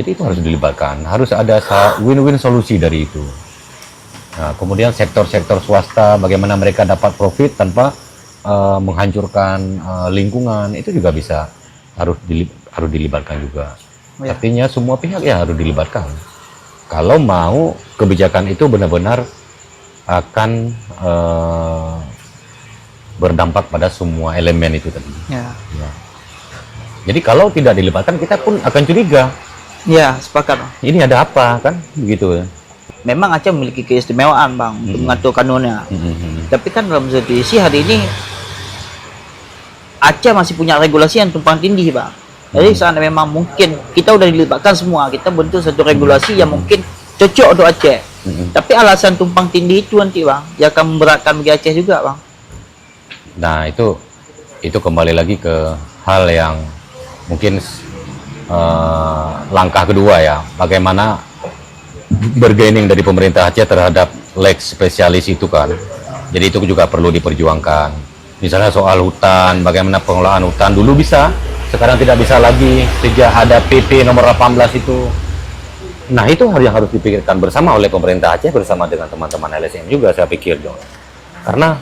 Jadi itu harus dilibatkan, harus ada win-win solusi dari itu. Nah, kemudian sektor-sektor swasta, bagaimana mereka dapat profit tanpa menghancurkan lingkungan, itu juga bisa harus dilibatkan juga. Artinya semua pihak ya harus dilibatkan. Kalau mau kebijakan itu benar-benar akan berdampak pada semua elemen itu tadi. Ya. Jadi kalau tidak dilibatkan, kita pun akan curiga. Ya, sepakat. Ini ada apa kan, begitu. Memang Aceh memiliki keistimewaan, Bang, untuk mengatur kanunnya. Tapi kan dalam satu sisi hari ini Aceh masih punya regulasi yang tumpang tindih, Bang. Jadi saat memang mungkin kita udah dilibatkan semua, kita bentuk satu regulasi yang mungkin cocok untuk Aceh. Tapi alasan tumpang tindih itu nanti, Bang, dia akan memberatkan bagi Aceh juga, Bang. Nah, itu kembali lagi ke hal yang mungkin langkah kedua ya, bagaimana bergaining dari pemerintah Aceh terhadap lex spesialis itu kan. Jadi itu juga perlu diperjuangkan. Misalnya soal hutan, bagaimana pengelolaan hutan dulu bisa, sekarang tidak bisa lagi sejak ada PP nomor 18 itu. Nah, itu yang harus dipikirkan bersama oleh pemerintah Aceh bersama dengan teman-teman LSM juga, saya pikir, John. Karena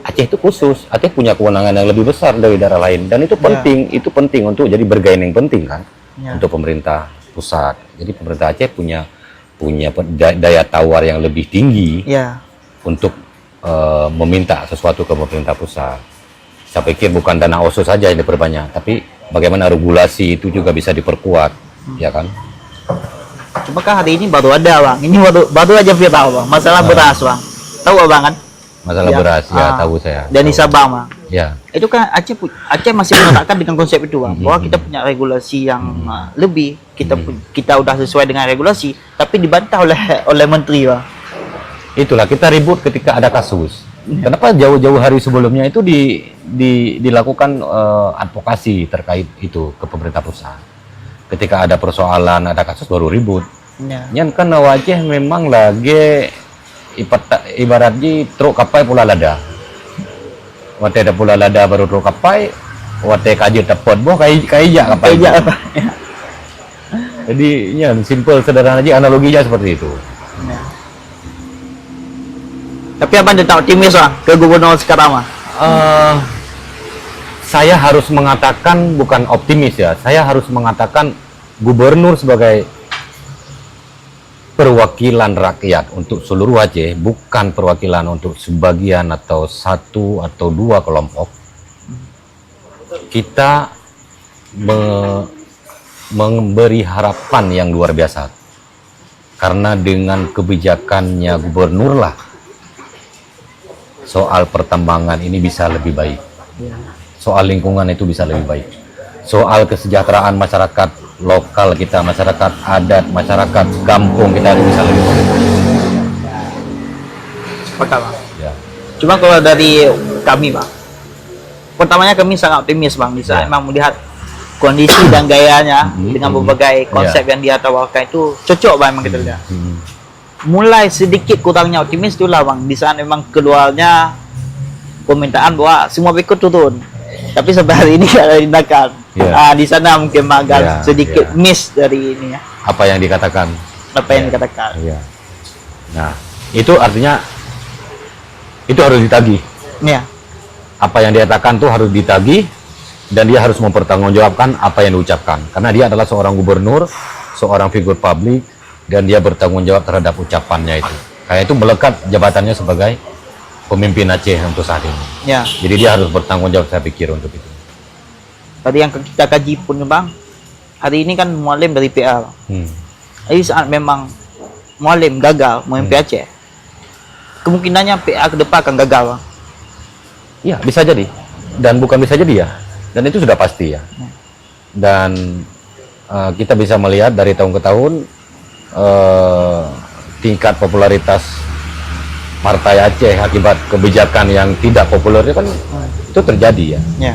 Aceh itu khusus, Aceh punya kewenangan yang lebih besar dari daerah lain, dan itu penting, untuk jadi bergaining penting kan. untuk pemerintah pusat. Jadi pemerintah Aceh punya daya tawar yang lebih tinggi untuk meminta sesuatu ke pemerintah pusat. Saya pikir bukan dana OSO saja yang diperbanyak, tapi bagaimana regulasi itu juga bisa diperkuat, ya kan? Cuma kan hari ini baru ada bang, ini baru aja viral bang, masalah beras bang. Tahu abang kan? Masalah beras, ya tahu saya. Dan di Sabang bang. Ya. Itu kan Aceh masih mengatakan dengan konsep itu bang, bahwa kita punya regulasi yang lebih, kita udah sesuai dengan regulasi, tapi dibantah oleh menteri bang. Itulah kita ribut ketika ada kasus. Kenapa jauh-jauh hari sebelumnya itu dilakukan advokasi terkait itu ke pemerintah pusat. Ketika ada persoalan, ada kasus baru ribut. Yang kan Aceh memang lagi ibaratnya truk kapai pula lada. Wate ada pula lada baru truk kapai, wate kaji tepot boh kaija kapai. Jadi ya simple sederhana aja analoginya seperti itu. Tapi abang tetap optimis bang ke gubernur sekarang mah? Saya harus mengatakan bukan optimis ya. Saya harus mengatakan gubernur sebagai perwakilan rakyat untuk seluruh Aceh, bukan perwakilan untuk sebagian atau satu atau dua kelompok. Kita memberi harapan yang luar biasa. Karena dengan kebijakannya gubernur lah, soal pertambangan ini bisa lebih baik, soal lingkungan itu bisa lebih baik, soal kesejahteraan masyarakat lokal kita, masyarakat adat, masyarakat kampung kita itu bisa lebih baik. Sepakat bang. Ya. Cuma kalau dari kami bang, pertamanya kami sangat optimis bang, bisa emang melihat kondisi dan gayanya dengan berbagai konsep yang dia tawarkan itu cocok bang emang kita lihat. Mulai sedikit kurangnya optimis itulah bang, di saat memang keluarnya permintaan bahwa semua pikir turun, tapi sampai hari ini ada tindakan. Di sana mungkin agak sedikit miss dari ini ya. Apa yang dikatakan? Apa yang dikatakan? Nah, itu artinya itu harus ditagih. Apa yang dikatakan tuh harus ditagih dan dia harus mempertanggungjawabkan apa yang diucapkan, karena dia adalah seorang gubernur, seorang figur publik. Dan dia bertanggung jawab terhadap ucapannya itu. Kayak itu melekat jabatannya sebagai pemimpin Aceh untuk saat ini. Jadi dia harus bertanggung jawab, saya pikir, untuk itu. Tadi yang kita kaji pun bang, hari ini kan Mualim dari PA. Jadi saat memang Mualim gagal memimpin Aceh, kemungkinannya PA ke depan akan gagal bang. Iya, bisa jadi. Dan bukan bisa jadi ya. Dan itu sudah pasti ya. Dan kita bisa melihat dari tahun ke tahun, tingkat popularitas Partai Aceh akibat kebijakan yang tidak populer kan itu terjadi ya.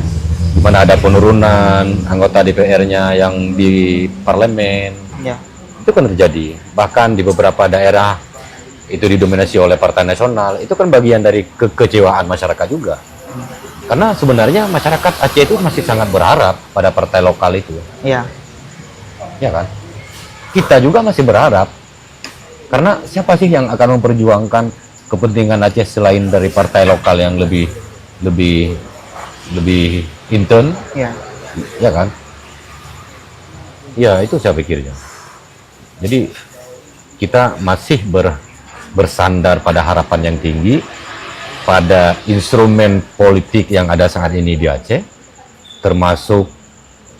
Di mana ada penurunan anggota DPR-nya yang di parlemen. Itu kan terjadi. Bahkan di beberapa daerah itu didominasi oleh Partai Nasional. Itu kan bagian dari kekecewaan masyarakat juga. Karena sebenarnya masyarakat Aceh itu masih sangat berharap pada partai lokal itu. Ya kan? Kita juga masih berharap, karena siapa sih yang akan memperjuangkan kepentingan Aceh selain dari partai lokal yang lebih intern, ya kan? Ya itu saya pikirnya. Jadi kita masih bersandar pada harapan yang tinggi, pada instrumen politik yang ada saat ini di Aceh, termasuk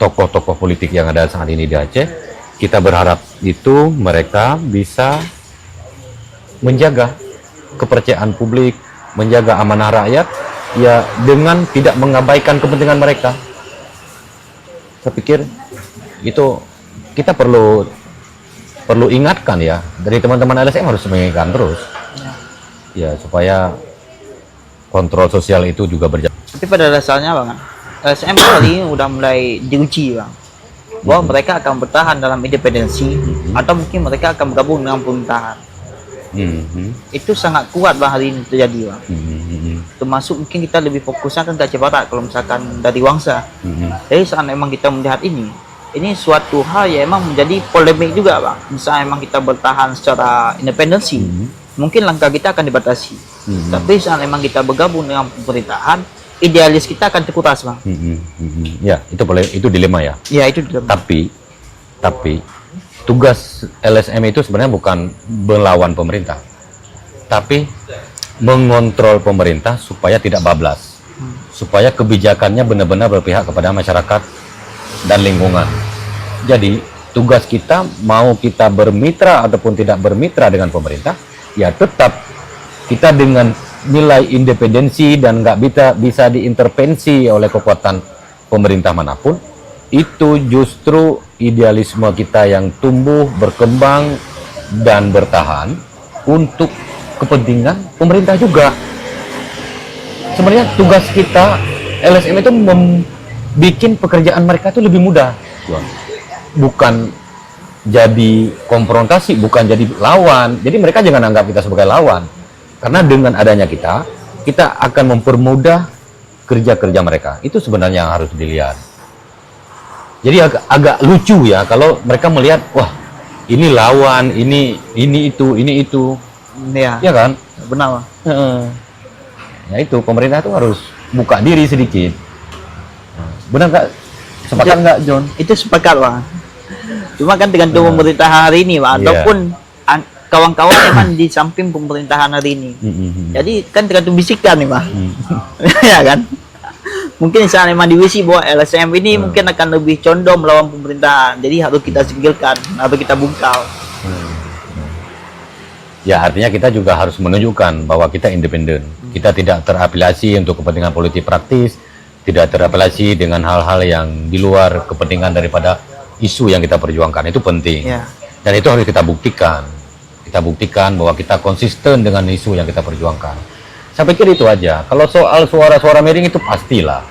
tokoh-tokoh politik yang ada saat ini di Aceh. Kita berharap itu mereka bisa menjaga kepercayaan publik, menjaga amanah rakyat, ya dengan tidak mengabaikan kepentingan mereka. Saya pikir itu kita perlu ingatkan ya, dari teman-teman LSM harus mengingatkan terus, ya supaya kontrol sosial itu juga berjalan. Tapi pada dasarnya bang, LSM kali ini udah mulai diuji bang, bahwa mereka akan bertahan dalam independensi atau mungkin mereka akan bergabung dengan pemerintahan. Itu sangat kuat bang hari ini terjadi bang. Termasuk mungkin kita lebih fokusnya kan ke Aceh Barat kalau misalkan dari Wangsa. Jadi saat memang kita melihat ini suatu hal yang emang menjadi polemik juga bang. Misalnya memang kita bertahan secara independensi, mungkin langkah kita akan dibatasi. Tapi saat memang kita bergabung dengan pemerintahan, idealis kita akan terkuras bang. Ya itu dilema ya. Ya itu dilema. Tapi Tapi tugas LSM itu sebenarnya bukan melawan pemerintah, tapi mengontrol pemerintah supaya tidak bablas, supaya kebijakannya benar-benar berpihak kepada masyarakat dan lingkungan. Jadi tugas kita, mau kita bermitra ataupun tidak bermitra dengan pemerintah, ya tetap kita dengan nilai independensi dan nggak bisa diintervensi oleh kekuatan pemerintah manapun. Itu justru idealisme kita yang tumbuh, berkembang, dan bertahan untuk kepentingan pemerintah juga. Sebenarnya tugas kita LSM itu membuat pekerjaan mereka itu lebih mudah, bukan jadi konfrontasi, bukan jadi lawan. Jadi mereka jangan anggap kita sebagai lawan, karena dengan adanya kita akan mempermudah kerja-kerja mereka. Itu sebenarnya yang harus dilihat. Jadi agak lucu ya kalau mereka melihat, wah ini lawan, ini itu. Ya, Ya kan? benar. Ya itu, pemerintah itu harus buka diri sedikit. Benar nggak? Sepakat nggak, John? Itu sepakat, Bang. Cuma kan tergantung pemerintahan hari ini, Bang, ataupun kawan-kawan memang di samping pemerintahan hari ini. Jadi kan tergantung bisikan nih, Bang. Ya kan? Mungkin misalnya memang diwisi bahwa LSM ini mungkin akan lebih condong melawan pemerintahan. Jadi harus kita singkirkan, harus kita bungkal. Ya, artinya kita juga harus menunjukkan bahwa kita independen. Kita tidak terafiliasi untuk kepentingan politik praktis, tidak terafiliasi dengan hal-hal yang di luar kepentingan daripada isu yang kita perjuangkan. Itu penting. Ya. Dan itu harus kita buktikan. Kita buktikan bahwa kita konsisten dengan isu yang kita perjuangkan. Saya pikir itu aja. Kalau soal suara-suara miring itu pastilah.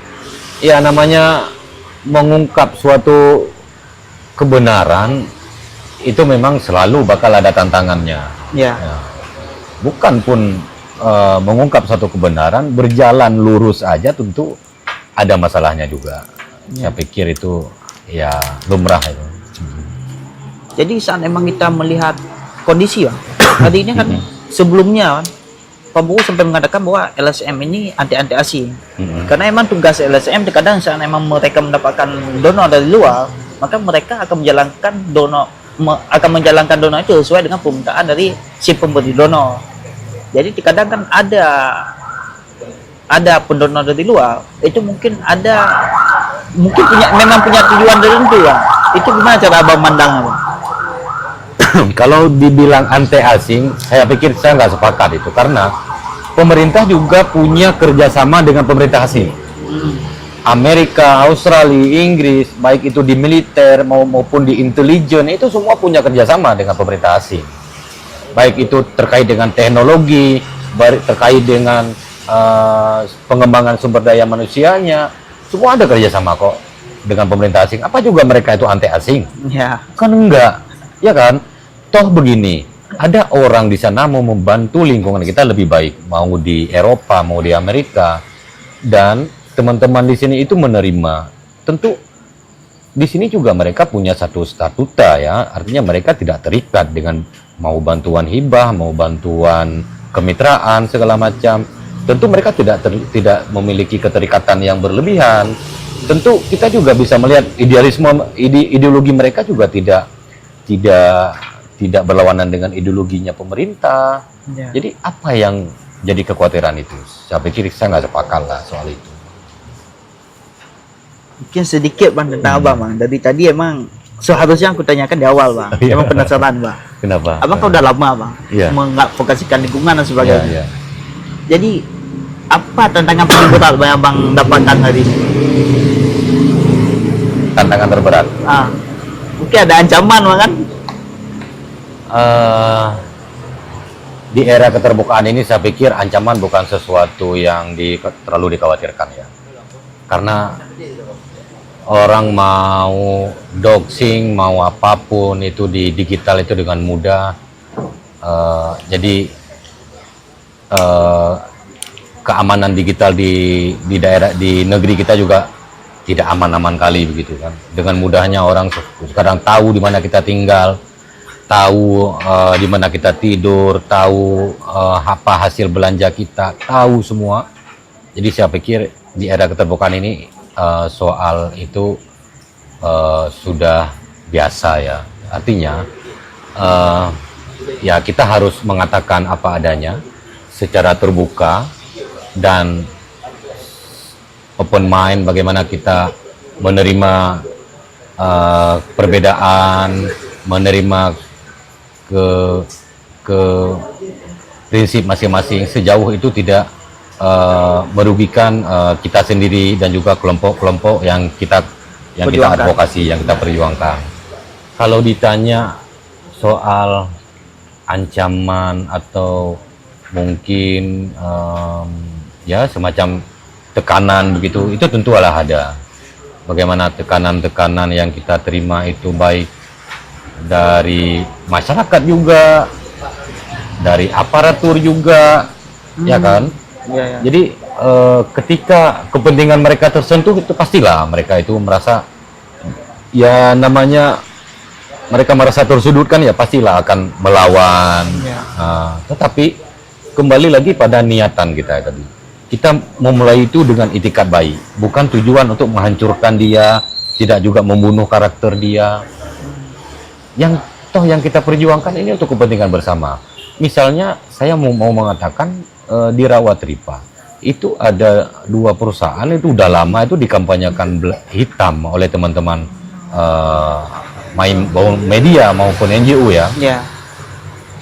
Ya, namanya mengungkap suatu kebenaran itu memang selalu bakal ada tantangannya. Ya. Bukan pun mengungkap satu kebenaran berjalan lurus aja, tentu ada masalahnya juga. Saya pikir itu ya lumrah itu. Jadi saat memang kita melihat kondisi, Bang, hari ini kan sebelumnya Pak Bowo sampai mengatakan bahwa LSM ini anti asing. Karena emang tugas LSM terkadang saat memang mereka mendapatkan donor dari luar, maka mereka akan menjalankan donor itu sesuai dengan permintaan dari si pemberi donor. Jadi terkadang kan ada pendonor dari luar, itu mungkin memang punya tujuan tertentu, Bang. Itu gimana cara Abang mandangnya, Bang? Kalau dibilang anti asing, saya pikir saya nggak sepakat itu, karena pemerintah juga punya kerjasama dengan pemerintah asing. Amerika, Australia, Inggris, baik itu di militer maupun di intelijen, itu semua punya kerjasama dengan pemerintah asing. Baik itu terkait dengan teknologi, terkait dengan pengembangan sumber daya manusianya, semua ada kerjasama kok dengan pemerintah asing. Apa juga mereka itu anti asing? Ya. Kan enggak, ya kan? Toh begini, ada orang di sana mau membantu lingkungan kita lebih baik, mau di Eropa, mau di Amerika, dan teman-teman di sini itu menerima. Tentu di sini juga mereka punya satu statuta ya, artinya mereka tidak terikat dengan mau bantuan hibah, mau bantuan kemitraan segala macam. Tentu mereka tidak memiliki keterikatan yang berlebihan. Tentu kita juga bisa melihat ideologi mereka juga tidak berlawanan dengan ideologinya pemerintah. Ya. Jadi apa yang jadi kekhawatiran itu? Saya pikir saya nggak sepakat lah soal itu. Mungkin sedikit, Bang, tentang Abang, Bang. Dari tadi emang seharusnya aku tanyakan di awal, Bang. Emang penasaran, Bang. Kenapa? Abang kan udah lama, Bang, mengadvokasikan lingkungan dan sebagainya. Jadi apa tantangan paling berat yang Abang dapatkan hari ini? Tantangan terberat? Mungkin ada ancaman, Bang, kan? Di era keterbukaan ini saya pikir ancaman bukan sesuatu yang terlalu dikhawatirkan ya, karena orang mau doxing, mau apapun itu di digital itu dengan mudah. Jadi keamanan digital di daerah, di negeri kita juga tidak aman-aman kali begitu kan. Dengan mudahnya orang sekarang tahu di mana kita tinggal, tahu di mana kita tidur, tahu apa hasil belanja kita, tahu semua. Jadi saya pikir di era keterbukaan ini soal itu sudah biasa ya. Artinya ya kita harus mengatakan apa adanya secara terbuka dan open mind, bagaimana kita menerima perbedaan, menerima ke prinsip masing-masing sejauh itu tidak merugikan kita sendiri dan juga kelompok-kelompok yang kita advokasi, yang kita perjuangkan. Kalau ditanya soal ancaman atau mungkin ya semacam tekanan begitu, itu tentulah ada. Bagaimana tekanan-tekanan yang kita terima itu baik dari masyarakat juga, dari aparatur juga, ya kan? Ya. Jadi ketika kepentingan mereka tersentuh, itu pastilah mereka itu merasa, ya namanya mereka merasa tersudutkan, ya pastilah akan melawan. Ya. Tetapi kembali lagi pada niatan kita tadi. Kita memulai itu dengan itikat baik, bukan tujuan untuk menghancurkan dia, tidak juga membunuh karakter dia. Yang kita perjuangkan ini untuk kepentingan bersama. Misalnya saya mau mengatakan di Rawatripa itu ada 2 perusahaan, itu udah lama itu dikampanyekan hitam oleh teman-teman media maupun NGO ya. Ya.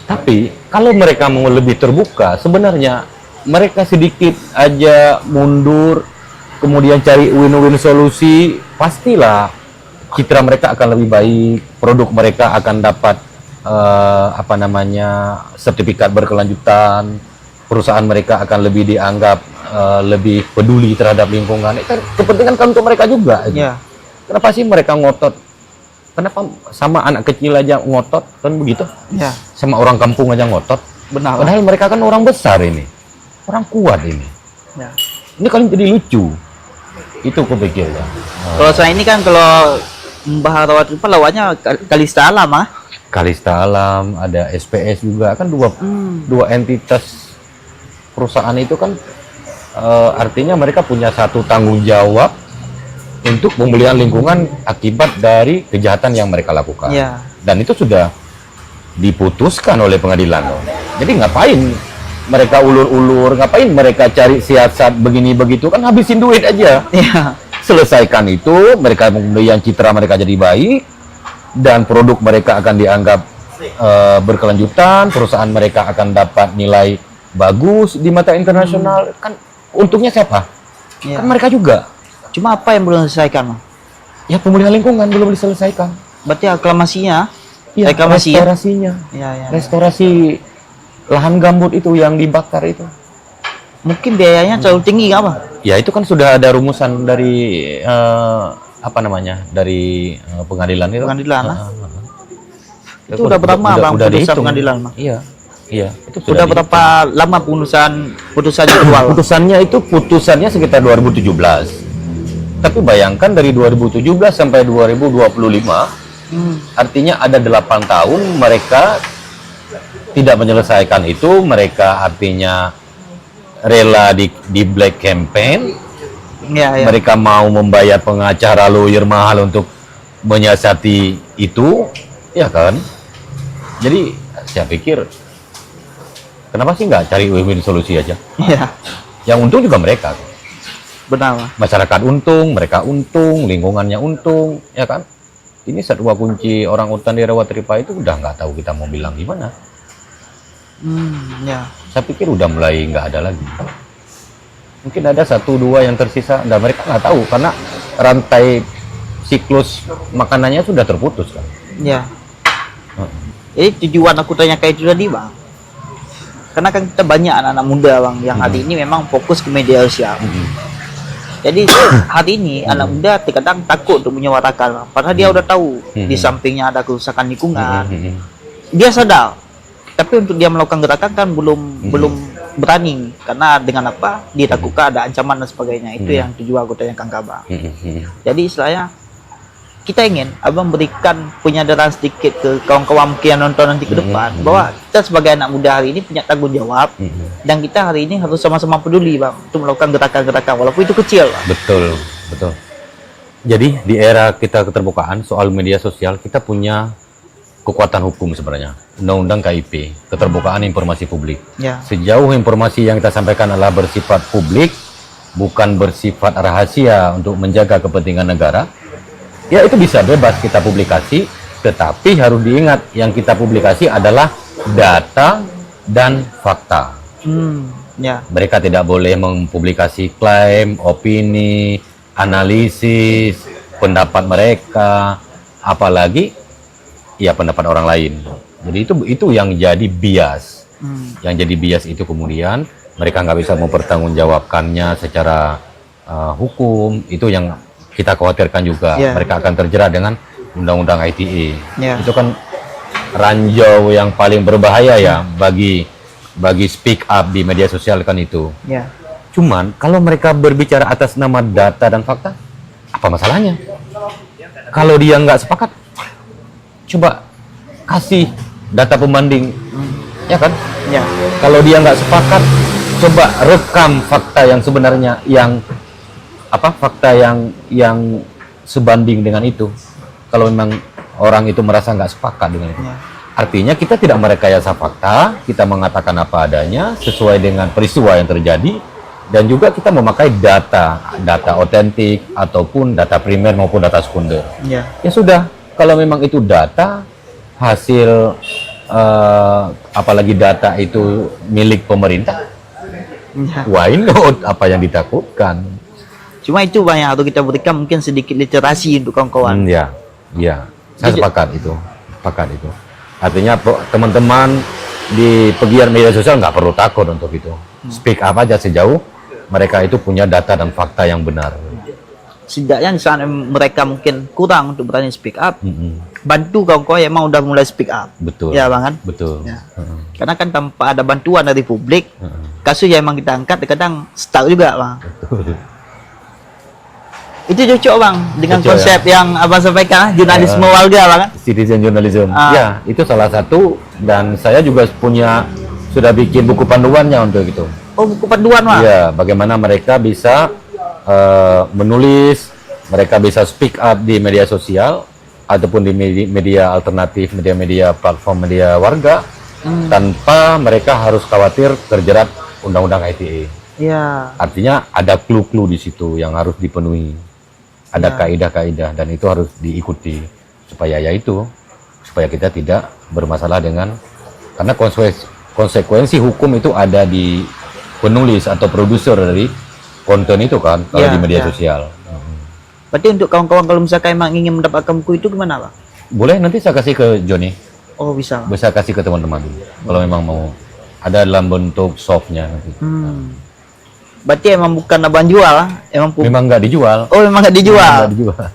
Tapi kalau mereka mau lebih terbuka, sebenarnya mereka sedikit aja mundur, kemudian cari win-win solusi, pastilah citra mereka akan lebih baik, produk mereka akan dapat sertifikat berkelanjutan, perusahaan mereka akan lebih dianggap lebih peduli terhadap lingkungan. Itu kepentingan kan untuk mereka juga. Ya. Kenapa sih mereka ngotot? Kenapa sama anak kecil aja ngotot, kan begitu? Ya. Sama orang kampung aja ngotot. Benar. Padahal mereka kan orang besar ini, orang kuat ini. Ya. Ini kalian jadi lucu. Itu kupikir ya. Kalau saya ini kan kalau membahas Rawatripa lawannya Kalista Alam Kalista Alam, ada SPS juga, kan dua entitas perusahaan itu kan artinya mereka punya satu tanggung jawab untuk pemulihan lingkungan akibat dari kejahatan yang mereka lakukan. Ya. Dan itu sudah diputuskan oleh pengadilan loh. Jadi ngapain mereka ulur-ulur, ngapain mereka cari siasat begini begitu, kan habisin duit aja. Ya. Selesaikan itu, mereka kemudian citra mereka jadi baik, dan produk mereka akan dianggap berkelanjutan, perusahaan mereka akan dapat nilai bagus di mata internasional. Kan untungnya siapa? Ya. Kan mereka juga. Cuma apa yang belum diselesaikan, Ya pemulihan lingkungan belum diselesaikan. Berarti aklamasinya, Ya, reklamasi. restorasinya. Ya. Restorasi lahan gambut itu yang dibakar itu. Mungkin biayanya terlalu tinggi apa? Ya itu kan sudah ada rumusan dari dari pengadilan itu. Pengadilan itu udah berapa bang putusan dihitung. pengadilan mah? Iya. Itu Sudah berapa lama putusannya keluar? Putusannya sekitar 2017. Tapi bayangkan dari 2017 sampai 2025, artinya ada 8 tahun mereka tidak menyelesaikan itu. Mereka artinya rela di black campaign. Ya. Mereka mau membayar pengacara lawyer mahal untuk menyiasati itu, ya kan? Jadi saya pikir kenapa sih nggak cari win-win solusi aja? Iya. Yang untung juga mereka. Benar, Pak. Masyarakat untung, mereka untung, lingkungannya untung, ya kan? Ini dua kunci orang utan di Rawatripa itu udah nggak tahu kita mau bilang gimana. Ya. Saya pikir udah mulai nggak ada lagi. Mungkin ada 1-2 yang tersisa, dan mereka nggak tahu karena rantai siklus makanannya sudah terputus kan. Ya. Jadi tujuan aku tanya kayak itu tadi bang, karena kan kita banyak anak-anak muda bang yang hari ini memang fokus ke media sosial. Jadi hari ini anak muda terkadang takut untuk menyuarakan bang, padahal dia udah tahu di sampingnya ada kerusakan lingkungan. Dia sadar, tapi untuk dia melakukan gerakan kan belum berani, karena dengan apa dia takutkan ada ancaman dan sebagainya. Itu yang tujuan aku tanyakan ke abang. Jadi istilahnya kita ingin abang berikan penyadaran sedikit ke kawan-kawan mungkin yang nonton nanti ke depan, bahwa kita sebagai anak muda hari ini punya tanggung jawab, dan kita hari ini harus sama-sama peduli bang untuk melakukan gerakan-gerakan walaupun itu kecil bang. Betul. Jadi di era kita keterbukaan soal media sosial, kita punya kekuatan hukum sebenarnya. Undang-undang KIP, keterbukaan informasi publik. Ya. Sejauh informasi yang kita sampaikan adalah bersifat publik, bukan bersifat rahasia untuk menjaga kepentingan negara, ya itu bisa bebas kita publikasi, tetapi harus diingat yang kita publikasi adalah data dan fakta. Ya. Mereka tidak boleh mempublikasi klaim, opini, analisis, pendapat mereka, apalagi ya pendapat orang lain. Jadi itu yang jadi bias. Yang jadi bias itu kemudian mereka nggak bisa mempertanggungjawabkannya secara hukum. Itu yang kita khawatirkan juga. Yeah. Mereka akan terjerat dengan undang-undang ITE. Yeah. Itu kan ranjau yang paling berbahaya ya bagi speak up di media sosial kan itu. Ya. Cuman kalau mereka berbicara atas nama data dan fakta, apa masalahnya? Kalau dia nggak sepakat, coba kasih data pembanding, ya kan? Ya. Kalau dia nggak sepakat, coba rekam fakta yang sebenarnya, fakta yang sebanding dengan itu. Kalau memang orang itu merasa nggak sepakat dengan itu. Ya. Artinya kita tidak merekayasa fakta, kita mengatakan apa adanya sesuai dengan peristiwa yang terjadi, dan juga kita memakai data otentik ataupun data primer maupun data sekunder. Ya. Ya sudah, kalau memang itu data hasil apalagi data itu milik pemerintah, Ya. why not? Apa yang ditakutkan? Cuma itu banyak harus kita berikan mungkin sedikit literasi untuk kawan-kawan. Ya, saya sepakat itu. Artinya teman-teman di pegiat media sosial nggak perlu takut untuk itu. Speak up aja sejauh mereka itu punya data dan fakta yang benar. Setidaknya di saat mereka mungkin kurang untuk berani speak up, bantu kawan-kawan yang emang udah mulai speak up. Betul. Ya bang kan? Betul. Ya. Karena kan tanpa ada bantuan dari publik, kasus yang emang kita angkat kadang stuck juga bang. Betul. Itu cocok bang dengan Cocok, konsep yang abang sampaikan, jurnalisme warga bang kan? Citizen journalism. Ya, itu salah satu, dan saya juga sudah bikin buku panduannya untuk itu. Oh, buku panduan bang? Iya, bagaimana mereka bisa menulis, mereka bisa speak up di media sosial ataupun di media alternatif, media platform media warga, tanpa mereka harus khawatir terjerat undang-undang ITE. Iya. Artinya ada clue-clue di situ yang harus dipenuhi, ada kaidah-kaidah, dan itu harus diikuti supaya supaya kita tidak bermasalah dengan, karena konsekuensi hukum itu ada di penulis atau produser dari konten itu kan, kalau di media sosial. Berarti untuk kawan-kawan kalau misalkan emang ingin mendapatkan buku itu gimana Pak? Boleh, nanti saya kasih ke Joni. Oh bisa. Bisa kasih ke teman-teman dulu. Kalau memang mau. Ada dalam bentuk softnya nanti. Berarti emang bukan abang jual, memang nggak dijual. Oh memang nggak dijual. Nggak dijual.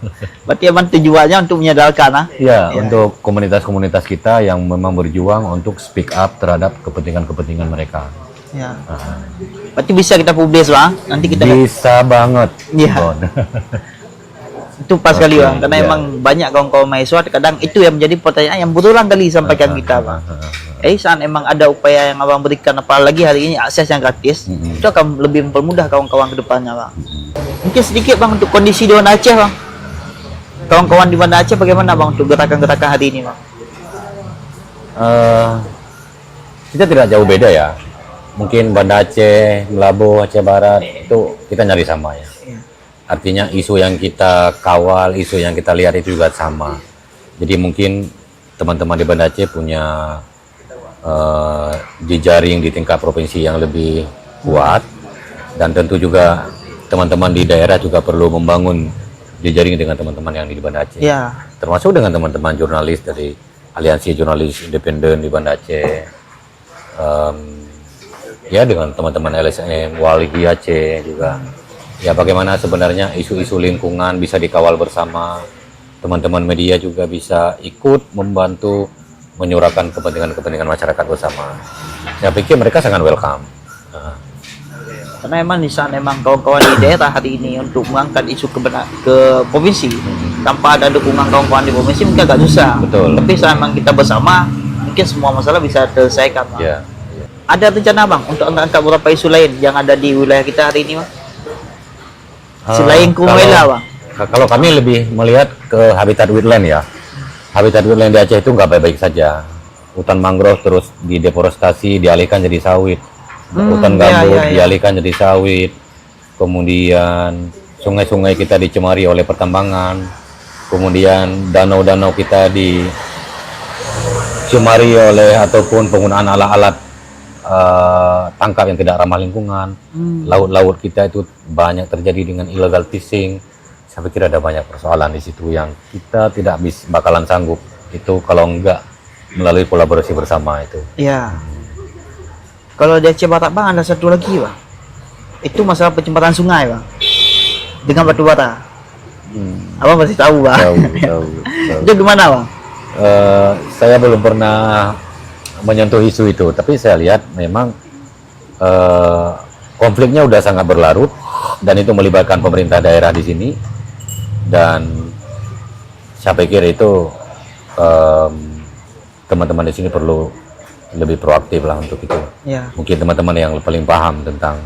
Berarti emang tujuannya untuk menyadarkan Ya, untuk komunitas-komunitas kita yang memang berjuang untuk speak up terhadap kepentingan-kepentingan mereka. Ya. Berarti bisa kita publis bang. Nanti kita bisa banget. Iya. Itu pas kali bang, karena emang banyak kawan-kawan mahasiswa kadang itu yang menjadi pertanyaan yang berulang kali disampaikan kita bang. Saat emang ada upaya yang abang berikan, apalagi hari ini akses yang gratis, itu akan lebih mempermudah kawan-kawan ke depannya bang. Mungkin sedikit bang untuk kondisi di Banda Aceh bang. Kawan-kawan di Banda Aceh bagaimana bang untuk gerakan-gerakan hari ini bang? Kita tidak jauh beda ya. Mungkin Banda Aceh, Melabu, Aceh Barat itu kita nyari sama ya. Artinya isu yang kita kawal, isu yang kita lihat itu juga sama. Jadi mungkin teman-teman di Banda Aceh punya jejaring di tingkat provinsi yang lebih kuat, dan tentu juga teman-teman di daerah juga perlu membangun jejaring dengan teman-teman yang di Banda Aceh. Ya. Termasuk dengan teman-teman jurnalis dari Aliansi Jurnalis Independen di Banda Aceh. Ya dengan teman-teman LSM, Walhi Aceh juga. Ya bagaimana sebenarnya isu-isu lingkungan bisa dikawal bersama, teman-teman media juga bisa ikut membantu menyuarakan kepentingan-kepentingan masyarakat bersama. Saya pikir mereka sangat welcome. Karena emang di sana emang kawan-kawan di daerah hari ini untuk mengangkat isu ke provinsi tanpa ada dukungan kawan-kawan di provinsi mungkin agak susah. Betul. Tapi saat emang kita bersama mungkin semua masalah bisa terselesaikan. Ya. Ada rencana bang untuk angkat beberapa isu lain yang ada di wilayah kita hari ini bang? Selain Kumela bang? Kalau kami lebih melihat ke habitat wetland ya. Habitat wetland di Aceh itu nggak baik-baik saja. Hutan mangrove terus dideforestasi, dialihkan jadi sawit. Hutan gambut dialihkan jadi sawit. Kemudian sungai-sungai kita dicemari oleh pertambangan. Kemudian danau-danau kita dicemari oleh ataupun penggunaan alat-alat tangkap yang tidak ramah lingkungan. Laut-laut kita itu banyak terjadi dengan illegal fishing. Saya pikir ada banyak persoalan di situ yang kita tidak bakalan sanggup itu kalau enggak melalui kolaborasi bersama itu. Iya. Kalau di Aceh Barat bang ada satu lagi bang. Itu masalah pencemaran sungai bang dengan batu bara. Abang pasti tahu bang. Tahu. Itu gimana bang? Saya belum pernah menyentuh isu itu, tapi saya lihat memang konfliknya udah sangat berlarut dan itu melibatkan pemerintah daerah di sini. Dan saya pikir itu teman-teman di sini perlu lebih proaktif lah untuk itu. Ya. Mungkin teman-teman yang paling paham tentang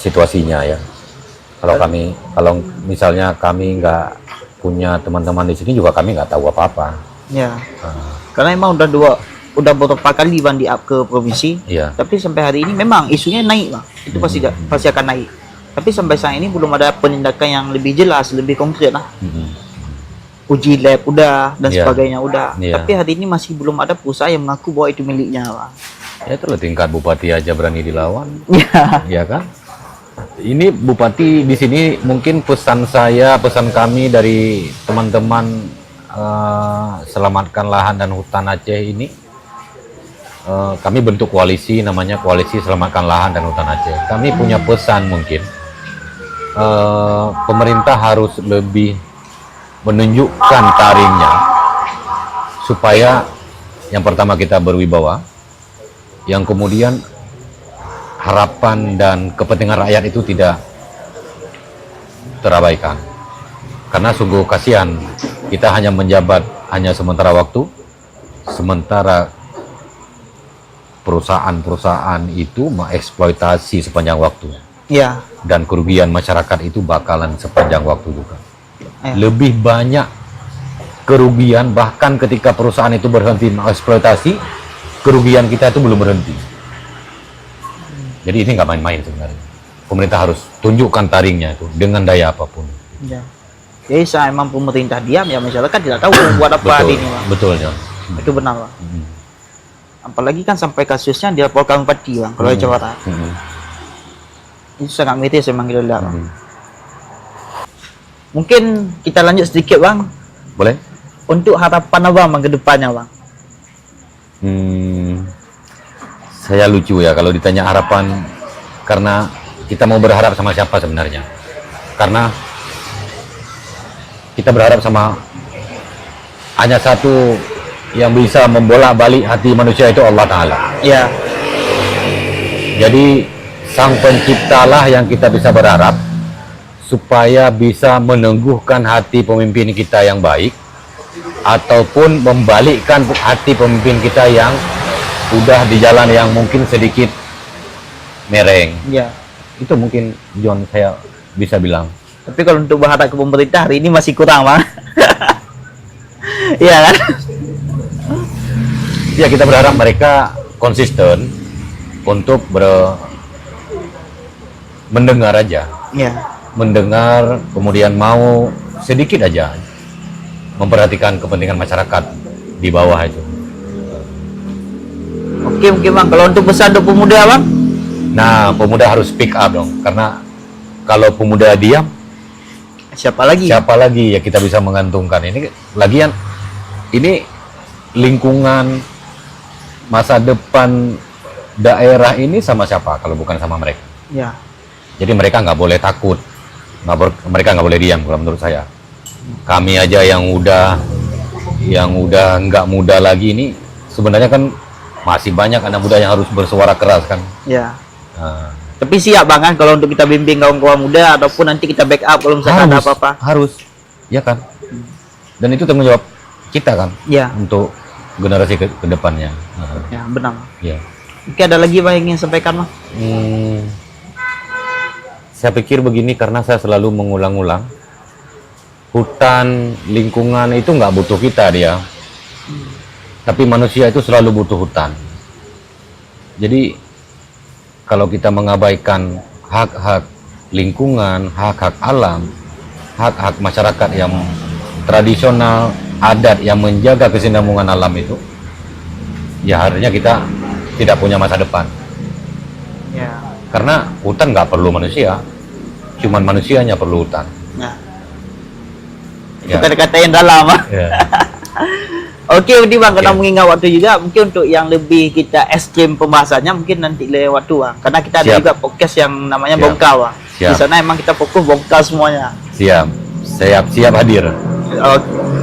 situasinya ya. Kalau misalnya kami nggak punya teman-teman di sini juga kami nggak tahu apa-apa. Ya. Karena emang udah beberapa kali bang di-up ke provinsi. Iya. Tapi sampai hari ini memang isunya naik bang. Itu pasti akan naik. Tapi sampai saat ini belum ada penindakan yang lebih jelas, lebih konkret lah. Uji lab udah dan sebagainya udah. Tapi hari ini masih belum ada perusahaan yang mengaku bahwa itu miliknya, Pak. Ya itulah tingkat bupati aja berani dilawan. Iya. Ya kan? Ini bupati di sini mungkin pesan kami dari teman-teman selamatkan lahan dan hutan Aceh ini. Kami bentuk koalisi namanya Koalisi Selamatkan Lahan dan Hutan Aceh. Kami punya pesan mungkin. Pemerintah harus lebih menunjukkan taringnya supaya yang pertama kita berwibawa, yang kemudian harapan dan kepentingan rakyat itu tidak terabaikan. Karena sungguh kasihan kita hanya menjabat hanya sementara waktu, sementara perusahaan-perusahaan itu mengeksploitasi sepanjang waktu. Ya. Dan kerugian masyarakat itu bakalan sepanjang waktu juga. Lebih banyak kerugian bahkan ketika perusahaan itu berhenti mengeksploitasi, kerugian kita itu belum berhenti. Jadi ini nggak main-main sebenarnya. Pemerintah harus tunjukkan taringnya itu dengan daya apapun. Ya. Jadi saya emang pemerintah diam ya masyarakat tidak tahu buat apa hari ini, Bang. Betul, John. Itu benar, Bang. Apalagi kan sampai kasusnya dilaporkan Bupati, Bang, kalau Jawa Barat. Itu sangat miris memang kita lihat, Bang. Mungkin kita lanjut sedikit, Bang. Boleh? Untuk harapan Abang ke depannya, Bang. Saya lucu ya kalau ditanya harapan, karena kita mau berharap sama siapa sebenarnya. Karena kita berharap sama hanya satu yang bisa membolak-balik hati manusia, itu Allah Ta'ala. Ya. Jadi Sang Penciptalah yang kita bisa berharap supaya bisa meneguhkan hati pemimpin kita yang baik ataupun membalikkan hati pemimpin kita yang udah di jalan yang mungkin sedikit mereng. Ya. Itu mungkin John saya bisa bilang. Tapi kalau untuk berharap ke pemerintah hari ini masih kurang, Bang. Iya kan? Ya, kita berharap mereka konsisten untuk mendengar aja. Ya. Mendengar, kemudian mau sedikit aja memperhatikan kepentingan masyarakat di bawah itu. Oke, mungkin Bang, kalau untuk pesan untuk pemuda, Bang? Nah, pemuda harus speak up dong, karena kalau pemuda diam, siapa lagi ya kita bisa mengantungkan ini. Lagian ini lingkungan masa depan daerah ini sama siapa kalau bukan sama mereka? Ya. Jadi mereka nggak boleh takut, mereka nggak boleh diam kalau menurut saya. Kami aja yang udah nggak muda lagi ini, sebenarnya kan masih banyak anak muda yang harus bersuara keras kan. Ya. Tapi siap Bang kan kalau untuk kita bimbing kawan-kawan muda ataupun nanti kita backup kalau misalkan ada apa-apa. Harus, ya kan. Dan itu tanggung jawab kita kan. Ya. Untuk generasi ke depannya. Ya, benar. Ya. Oke, ada lagi Bang yang ingin sampaikan, Bang? Saya pikir begini, karena saya selalu mengulang-ulang hutan, lingkungan itu nggak butuh kita dia. Tapi manusia itu selalu butuh hutan. Jadi kalau kita mengabaikan hak-hak lingkungan, hak-hak alam, hak-hak masyarakat yang tradisional, adat yang menjaga kesinambungan alam itu, ya harusnya kita tidak punya masa depan. Ya. Karena hutan nggak perlu manusia, cuman manusianya perlu hutan. Nah, Ya. kita dikatain dalam. Ya. Oke, ini Bang, karena Oke. mengingat waktu juga, mungkin untuk yang lebih kita ekstrim pembahasannya mungkin nanti lewat waktu, Bang. Karena kita ada Siap. juga podcast yang namanya Siap. bongkar, Bang. Di Siap. sana emang kita fokus bongkar semuanya. Siap, siap hadir. Oke.